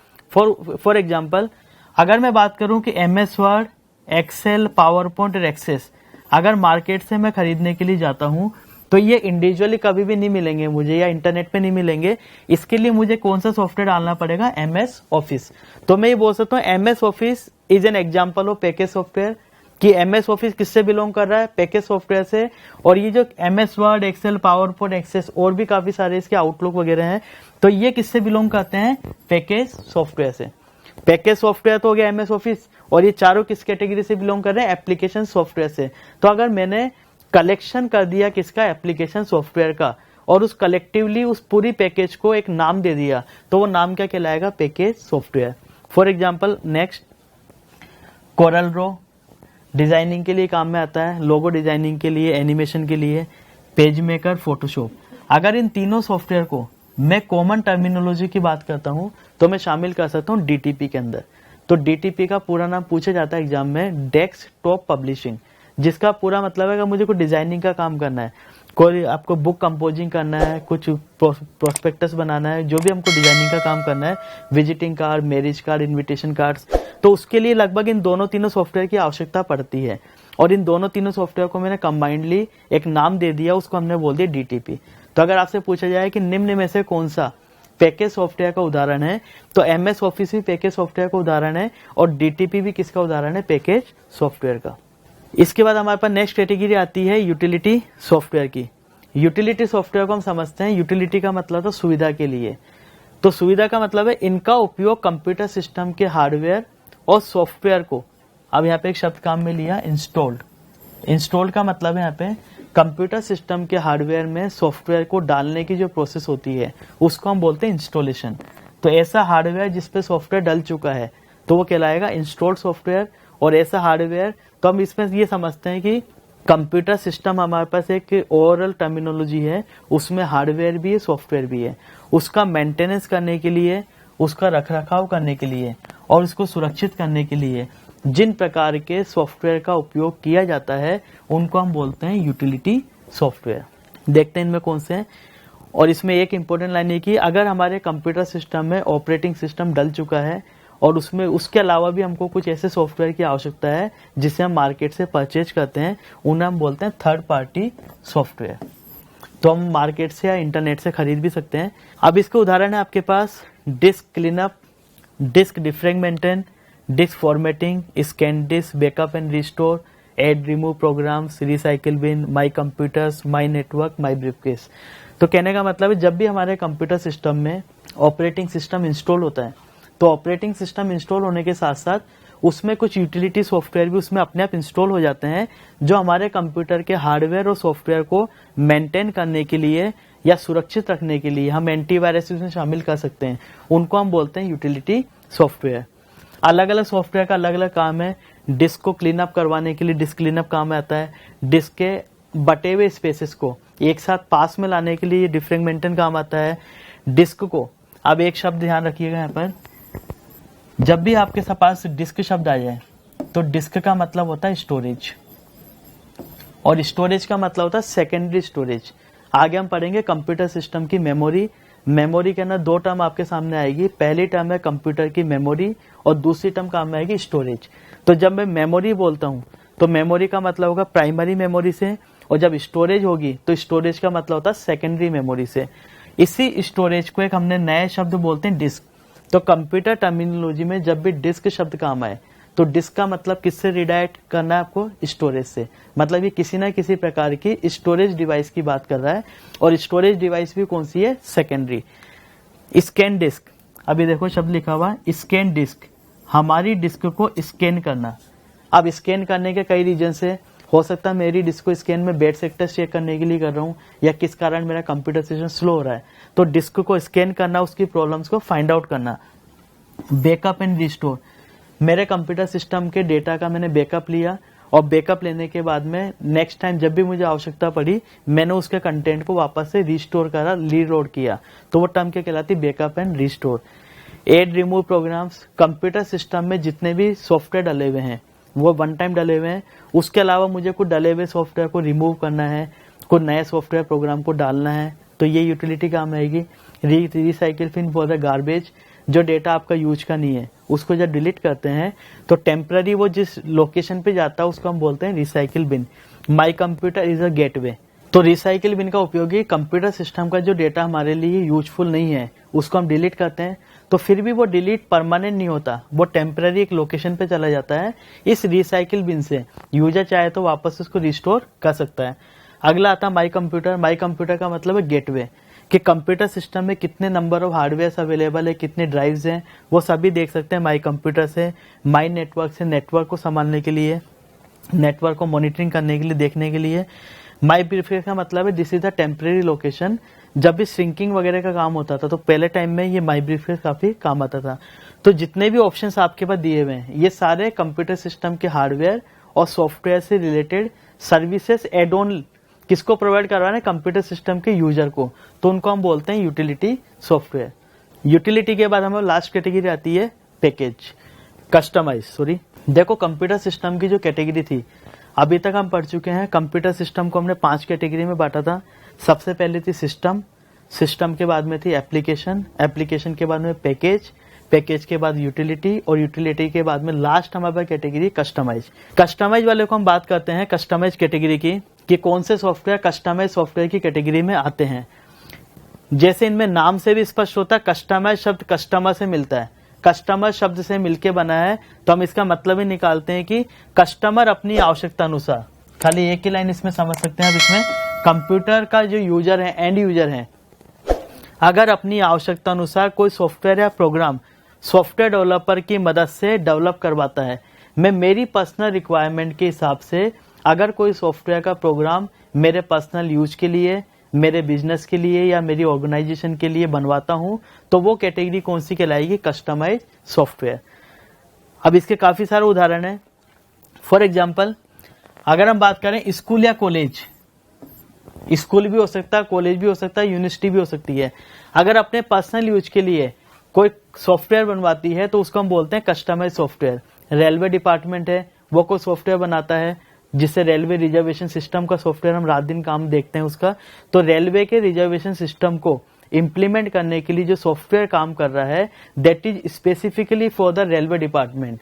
फॉर एग्जाम्पल, अगर मैं बात करूं कि MS Word, Excel, PowerPoint और एक्सेस अगर मार्केट से मैं खरीदने के लिए जाता हूं, तो ये इंडिविजुअली कभी भी नहीं मिलेंगे मुझे, या इंटरनेट पे नहीं मिलेंगे। इसके लिए मुझे कौन सा सॉफ्टवेयर डालना पड़ेगा? MS office. तो मैं ये बोल सकता हूँ MS office is an example of package software, कि MS ऑफिस किससे बिलोंग कर रहा है? पैकेज सॉफ्टवेयर से। और ये जो MS Word, Excel, PowerPoint, Access और भी काफी सारे इसके आउटलुक वगैरह हैं, तो ये किससे बिलोंग करते हैं? पैकेज सॉफ्टवेयर से। पैकेज सॉफ्टवेयर तो हो गया MS ऑफिस, और ये चारों किस कैटेगरी से बिलोंग कर रहे हैं? एप्लीकेशन सॉफ्टवेयर से। तो अगर मैंने कलेक्शन कर दिया किसका? एप्लीकेशन सॉफ्टवेयर का, और उस कलेक्टिवली उस पूरी पैकेज को एक नाम दे दिया, तो वो नाम क्या कहलाएगा? Package software. For example, next Corel Draw designing के लिए काम में आता है, लोगो डिजाइनिंग के लिए, एनिमेशन के लिए, पेज मेकर, फोटोशॉप। अगर इन तीनों सॉफ्टवेयर को मैं कॉमन टर्मिनोलॉजी की बात करता हूं, तो मैं शामिल कर सकता हूं DTP के अंदर। तो DTP का पूरा नाम पूछा जाता है एग्जाम में, डेस्कटॉप पब्लिशिंग, जिसका पूरा मतलब है कि मुझे कोई डिजाइनिंग का काम करना है, कोई आपको बुक कंपोजिंग करना है, कुछ प्रोस्पेक्टस बनाना है, जो भी हमको डिजाइनिंग का काम करना है, visiting card, marriage card, invitation cards, तो उसके लिए लगभग इन दोनों तीनों सॉफ्टवेयर की आवश्यकता पड़ती है। और इन दोनों तीनों सॉफ्टवेयर को मैंने कंबाइंडली एक नाम दे दिया, उसको हमने बोल दिया DTP। तो अगर आपसे पूछा जाए कि निम्न में से कौन सा पैकेज सॉफ्टवेयर का उदाहरण है, तो MS ऑफिस भी पैकेज सॉफ्टवेयर का उदाहरण है, और DTP भी किसका उदाहरण है? पैकेज सॉफ्टवेयर का। इसके बाद हमारे पास नेक्स्ट कैटेगरी आती है यूटिलिटी सॉफ्टवेयर की। यूटिलिटी सॉफ्टवेयर को हम समझते हैं, यूटिलिटी का मतलब था सुविधा के लिए। तो सुविधा का मतलब है इनका उपयोग कंप्यूटर सिस्टम के हार्डवेयर और सॉफ्टवेयर को, अब यहाँ पे एक शब्द काम में लिया इंस्टॉल्ड। इंस्टॉल्ड का मतलब है यहाँ पे कंप्यूटर सिस्टम के हार्डवेयर में सॉफ्टवेयर को डालने की जो प्रोसेस होती है उसको हम बोलते हैं इंस्टॉलेशन। तो ऐसा हार्डवेयर जिसपे सॉफ्टवेयर डल चुका है तो वो कहलाएगा इंस्टॉल्ड सॉफ्टवेयर। और ऐसा हार्डवेयर, तो हम इसमें ये समझते हैं कि कंप्यूटर सिस्टम हमारे पास एक ओवरऑल टर्मिनोलॉजी है, उसमें हार्डवेयर भी है सॉफ्टवेयर भी है। उसका मेंटेनेंस करने के लिए, उसका रखरखाव करने के लिए और उसको सुरक्षित करने के लिए जिन प्रकार के सॉफ्टवेयर का उपयोग किया जाता है उनको हम बोलते हैं यूटिलिटी सॉफ्टवेयर। देखते हैं इनमें कौन से हैं। और इसमें एक इंपॉर्टेंट लाइन है कि अगर हमारे कंप्यूटर सिस्टम में ऑपरेटिंग सिस्टम डल चुका है और उसमें उसके अलावा भी हमको कुछ ऐसे सॉफ्टवेयर की आवश्यकता है जिसे हम मार्केट से परचेज करते हैं, उन्हें हम बोलते हैं थर्ड पार्टी सॉफ्टवेयर। तो हम मार्केट से या इंटरनेट से खरीद भी सकते हैं। अब इसके उदाहरण है आपके पास disk cleanup, disk defragmentation, disk formatting, scan disk, backup and restore, add remove programs, recycle bin, my computers, my network, my briefcase. तो कहने का मतलब है जब भी हमारे कंप्यूटर सिस्टम में ऑपरेटिंग सिस्टम इंस्टॉल होता है तो ऑपरेटिंग सिस्टम इंस्टॉल होने के साथ साथ उसमें कुछ यूटिलिटी सॉफ्टवेयर भी उसमें अपने आप इंस्टॉल हो जाते हैं जो हमारे कंप्यूटर के हार्डवेयर और सॉफ्टवेयर को मेंटेन करने के लिए या सुरक्षित रखने के लिए हम एंटीवायरस में शामिल कर सकते हैं। उनको हम बोलते हैं यूटिलिटी सॉफ्टवेयर। अलग अलग सॉफ्टवेयर का अलग अलग काम है। डिस्क को क्लीन अप करवाने के लिए डिस्क क्लीन अप काम आता है। डिस्क के बटे हुए स्पेसेस को एक साथ पास में लाने के लिए डिफ्रेगमेंटेन काम आता है। डिस्क को, अब एक शब्द ध्यान रखिएगा यहाँ पर, जब भी आपके पास डिस्क शब्द आ जाए तो डिस्क का मतलब होता है स्टोरेज और स्टोरेज का मतलब होता है सेकेंडरी स्टोरेज। आगे हम पढ़ेंगे कंप्यूटर सिस्टम की मेमोरी। मेमोरी के अंदर दो टर्म आपके सामने आएगी। पहली टर्म है कंप्यूटर की मेमोरी और दूसरी टर्म काम में आएगी स्टोरेज। तो जब मैं मेमोरी बोलता हूं तो मेमोरी का मतलब होगा प्राइमरी मेमोरी से, और जब स्टोरेज होगी तो स्टोरेज का मतलब होता है सेकेंडरी मेमोरी से। इसी स्टोरेज को एक हमने नए शब्द बोलते हैं डिस्क। तो कंप्यूटर टर्मिनोलॉजी में जब भी डिस्क शब्द काम आए तो डिस्क का मतलब किससे रिडायरेक्ट करना है आपको, स्टोरेज से। मतलब ये किसी ना किसी प्रकार की स्टोरेज डिवाइस की बात कर रहा है और स्टोरेज डिवाइस भी कौन सी है, सेकेंडरी। स्कैन डिस्क, अभी देखो शब्द लिखा हुआ स्कैन डिस्क, हमारी डिस्क को स्कैन करना। अब स्कैन करने के कई रीजन से हो सकता है मेरी डिस्क को स्कैन में बेड सेक्टर चेक करने के लिए कर रहा हूँ या किस कारण मेरा कंप्यूटर सिस्टम स्लो हो रहा है, तो डिस्क को स्कैन करना, उसकी प्रॉब्लम्स को फाइंड आउट करना। बैकअप एंड रिस्टोर, मेरे कंप्यूटर सिस्टम के डेटा का मैंने बैकअप लिया और बैकअप लेने के बाद में नेक्स्ट टाइम जब भी मुझे आवश्यकता पड़ी मैंने उसके कंटेंट को वापस से रिस्टोर करा, रीलोड किया, तो वो टर्म क्या कहलाती, backup and restore. Add remove programs, computer system में जितने भी सॉफ्टवेयर डले हुए हैं वो वन टाइम डले हुए हैं, उसके अलावा मुझे कुछ डले हुए सॉफ्टवेयर को रिमूव करना है, कुछ नए सॉफ्टवेयर प्रोग्राम को डालना है, तो ये यूटिलिटी काम आएगी। Recycle been for the garbage, जो डेटा आपका यूज का नहीं है उसको जब डिलीट करते हैं तो टेम्पररी वो जिस लोकेशन पे जाता है उसको हम बोलते हैं recycle bin. My computer is a gateway, तो रिसाइकिल बिन का उपयोग ही कंप्यूटर सिस्टम का जो डेटा हमारे लिए यूजफुल नहीं है उसको हम डिलीट करते हैं, तो फिर भी वो डिलीट परमानेंट नहीं होता, वो टेम्पररी एक लोकेशन पे चला जाता है। इस रिसाइकिल बिन से यूजर चाहे तो वापस उसको रिस्टोर कर सकता है। अगला आता है माई कंप्यूटर। माई कंप्यूटर का मतलब है गेटवे, कि कंप्यूटर सिस्टम में कितने नंबर ऑफ हार्डवेयर अवेलेबल है, कितने ड्राइव्स हैं, वो सभी देख सकते हैं माई कंप्यूटर से। माई नेटवर्क से नेटवर्क को संभालने के लिए, नेटवर्क को मॉनिटरिंग करने के लिए, देखने के लिए। माई ब्रीफकेस का मतलब है this is the temporary location. जब भी श्रिंकिंग वगैरह का काम होता था तो पहले टाइम में ये माई ब्रीफकेस काफी काम आता था। तो जितने भी ऑप्शंस आपके पास दिए हुए हैं ये सारे कंप्यूटर सिस्टम के हार्डवेयर और सॉफ्टवेयर से रिलेटेड सर्विसेज एड ऑन किसको प्रोवाइड करवाना है, कंप्यूटर सिस्टम के यूजर को, तो उनको हम बोलते हैं यूटिलिटी सॉफ्टवेयर। यूटिलिटी के बाद हमारी लास्ट कैटेगरी आती है पैकेज, कस्टमाइज। देखो कंप्यूटर सिस्टम की जो कैटेगरी थी अभी तक हम पढ़ चुके हैं, कंप्यूटर सिस्टम को हमने 5 कैटेगरी में बांटा था। सबसे पहले थी सिस्टम, सिस्टम के बाद में थी एप्लीकेशन, एप्लीकेशन के बाद में पैकेज, पैकेज के बाद यूटिलिटी और यूटिलिटी के बाद में लास्ट हमारे कैटेगरी कस्टमाइज। कस्टमाइज वाले को हम बात करते हैं कस्टमाइज कैटेगरी की, कि कौन से सॉफ्टवेयर कस्टमाइज सॉफ्टवेयर की कैटेगरी में आते हैं। जैसे इनमें नाम से भी स्पष्ट होता है, कस्टमाइज शब्द कस्टमर से मिलता है, कस्टमर शब्द से मिलके बना है, तो हम इसका मतलब ही निकालते हैं कि कस्टमर अपनी आवश्यकता अनुसार, खाली एक ही लाइन इसमें समझ सकते हैं। अब इसमें कंप्यूटर का जो यूजर है, एंड यूजर है, अगर अपनी आवश्यकता अनुसार कोई सॉफ्टवेयर या प्रोग्राम सॉफ्टवेयर डेवलपर की मदद से डेवलप करवाता है, मैं मेरी पर्सनल रिक्वायरमेंट के हिसाब से अगर कोई सॉफ्टवेयर का प्रोग्राम मेरे पर्सनल यूज के लिए, मेरे बिजनेस के लिए या मेरी ऑर्गेनाइजेशन के लिए बनवाता हूं, तो वो कैटेगरी कौन सी कहलाएगी? Customize software. अब इसके काफी सारे उदाहरण हैं। फॉर एग्जाम्पल, अगर हम बात करें स्कूल या कॉलेज, स्कूल भी हो सकता है, कॉलेज भी हो सकता है, यूनिवर्सिटी भी हो सकती है, अगर अपने पर्सनल यूज के लिए कोई सॉफ्टवेयर बनवाती है तो उसको हम बोलते हैं कस्टमाइज सॉफ्टवेयर। रेलवे डिपार्टमेंट है, वो कोई सॉफ्टवेयर बनाता है जिससे रेलवे रिजर्वेशन सिस्टम का सॉफ्टवेयर हम रात दिन काम देखते हैं उसका, तो रेलवे के रिजर्वेशन सिस्टम को इम्प्लीमेंट करने के लिए जो सॉफ्टवेयर काम कर रहा है, that is specifically for the railway department,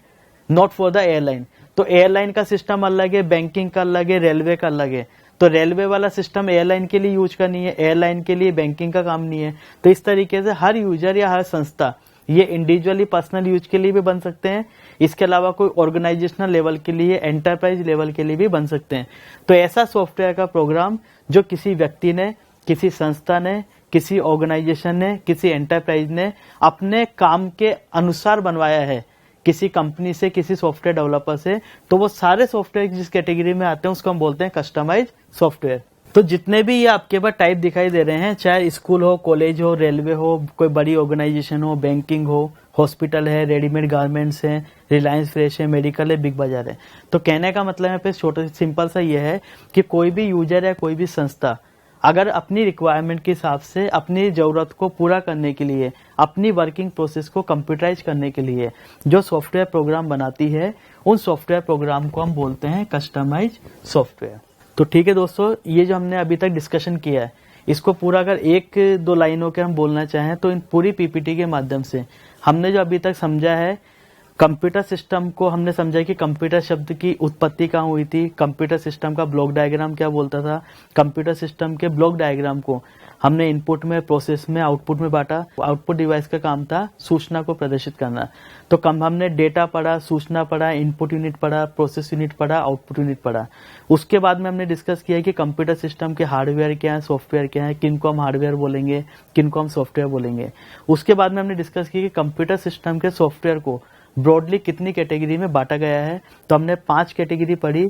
not for the airline. तो एयरलाइन का सिस्टम अलग है, बैंकिंग का अलग है, रेलवे का अलग है। तो रेलवे वाला सिस्टम एयरलाइन के लिए यूज का नहीं है, एयरलाइन के लिए बैंकिंग का काम नहीं है। तो इस तरीके से हर यूजर या हर संस्था ये इंडिविजुअली पर्सनल यूज के लिए भी बन सकते हैं, इसके अलावा कोई ऑर्गेनाइजेशनल लेवल के लिए, एंटरप्राइज लेवल के लिए भी बन सकते हैं। तो ऐसा सॉफ्टवेयर का प्रोग्राम जो किसी व्यक्ति ने, किसी संस्था ने, किसी ऑर्गेनाइजेशन ने, किसी एंटरप्राइज ने अपने काम के अनुसार बनवाया है, किसी कंपनी से, किसी सॉफ्टवेयर डेवलपर से, तो वो सारे सॉफ्टवेयर जिस कैटेगरी में आते हैं उसको हम बोलते हैं कस्टमाइज सॉफ्टवेयर। तो जितने भी ये आपके पास टाइप दिखाई दे रहे हैं, चाहे स्कूल हो, कॉलेज हो, रेलवे हो, कोई बड़ी ऑर्गेनाइजेशन हो, बैंकिंग हो, हॉस्पिटल है, रेडीमेड गारमेंट्स है, रिलायंस फ्रेश है, मेडिकल है, बिग बाजार है, तो कहने का मतलब यहाँ पे छोटा सिंपल सा ये है कि कोई भी यूजर है, कोई भी संस्था अगर अपनी रिक्वायरमेंट के हिसाब से अपनी जरूरत को पूरा करने के लिए, अपनी वर्किंग प्रोसेस को कंप्यूटराइज करने के लिए जो सॉफ्टवेयर प्रोग्राम बनाती है, उन सॉफ्टवेयर प्रोग्राम को हम बोलते हैं कस्टमाइज सॉफ्टवेयर। तो ठीक है दोस्तों, ये जो हमने अभी तक डिस्कशन किया है, इसको पूरा अगर एक दो लाइनों के हम बोलना चाहें तो इन पूरी पीपीटी के माध्यम से हमने जो अभी तक समझा है, कंप्यूटर सिस्टम को हमने समझा कि कंप्यूटर शब्द की उत्पत्ति कहाँ हुई थी, कंप्यूटर सिस्टम का ब्लॉक डायग्राम क्या बोलता था, कंप्यूटर सिस्टम के ब्लॉक डायग्राम को हमने इनपुट में, प्रोसेस में, आउटपुट में बांटा। आउटपुट डिवाइस का काम था सूचना को प्रदर्शित करना। तो कम हमने डेटा पढ़ा, सूचना पढ़ा, इनपुट यूनिट पढ़ा, प्रोसेस यूनिट पढ़ा, आउटपुट यूनिट पढ़ा। उसके बाद में हमने डिस्कस किया कि कंप्यूटर सिस्टम के हार्डवेयर क्या है, सॉफ्टवेयर क्या है, किनको हम हार्डवेयर बोलेंगे, किनको हम सॉफ्टवेयर बोलेंगे। उसके बाद में हमने डिस्कस किया कि कंप्यूटर सिस्टम के सॉफ्टवेयर को ब्रॉडली कितनी कैटेगरी में बांटा गया है। तो हमने 5 कैटेगरी पढ़ी,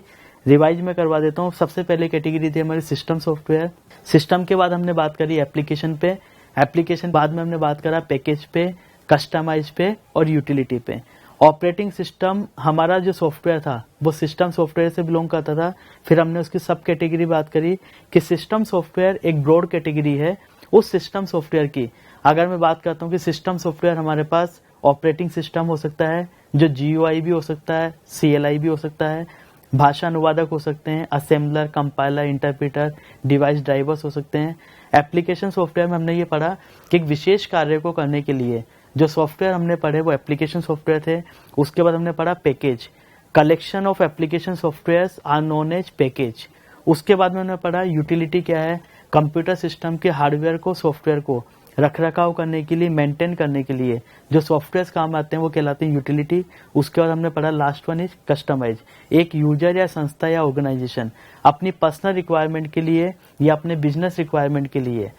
रिवाइज में करवा देता हूँ। सबसे पहले कैटेगरी थी हमारी सिस्टम सॉफ्टवेयर। सिस्टम के बाद हमने बात करी एप्लीकेशन पे, एप्लीकेशन बाद में हमने बात करा पैकेज पे, कस्टमाइज पे और यूटिलिटी पे। ऑपरेटिंग सिस्टम हमारा जो सॉफ्टवेयर था वो सिस्टम सॉफ्टवेयर से बिलोंग करता था। फिर हमने उसकी सब कैटेगरी बात करी कि सिस्टम सॉफ्टवेयर एक ब्रॉड कैटेगरी है। उस सिस्टम सॉफ्टवेयर की अगर मैं बात करता हूँ कि सिस्टम सॉफ्टवेयर हमारे पास ऑपरेटिंग सिस्टम हो सकता है, जो GUI भी हो सकता है, CLI भी हो सकता है, भाषा अनुवादक हो सकते हैं, assembler, compiler, interpreter, device drivers हो सकते हैं। एप्लीकेशन सॉफ्टवेयर में हमने ये पढ़ा कि एक विशेष कार्य को करने के लिए जो सॉफ्टवेयर हमने पढ़े वो एप्लीकेशन सॉफ्टवेयर थे। उसके बाद हमने पढ़ा package, collection of application software are known as package. उसके बाद में हमने पढ़ा यूटिलिटी क्या है, कंप्यूटर सिस्टम के हार्डवेयर को, सॉफ्टवेयर को रख रखाव करने के लिए, मेंटेन करने के लिए जो सॉफ्टवेयर काम आते हैं वो कहलाते हैं यूटिलिटी। उसके बाद हमने पढ़ा लास्ट वन इज कस्टमाइज। एक यूजर या संस्था या ऑर्गेनाइजेशन अपनी पर्सनल रिक्वायरमेंट के लिए या अपने बिजनेस रिक्वायरमेंट के लिए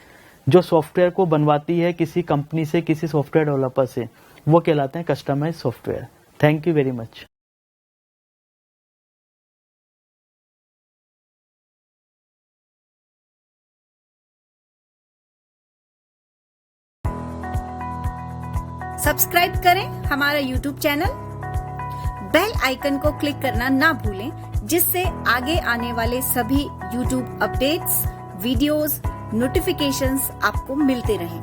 जो सॉफ्टवेयर को बनवाती है किसी कंपनी से, किसी सॉफ्टवेयर डेवलपर से, वो कहलाते हैं customise software. Thank you very much. Subscribe करें हमारा YouTube चैनल, बेल आइकन को क्लिक करना ना भूलें, जिससे आगे आने वाले सभी YouTube अपडेट्स, वीडियोस, नोटिफिकेशंस आपको मिलते रहें।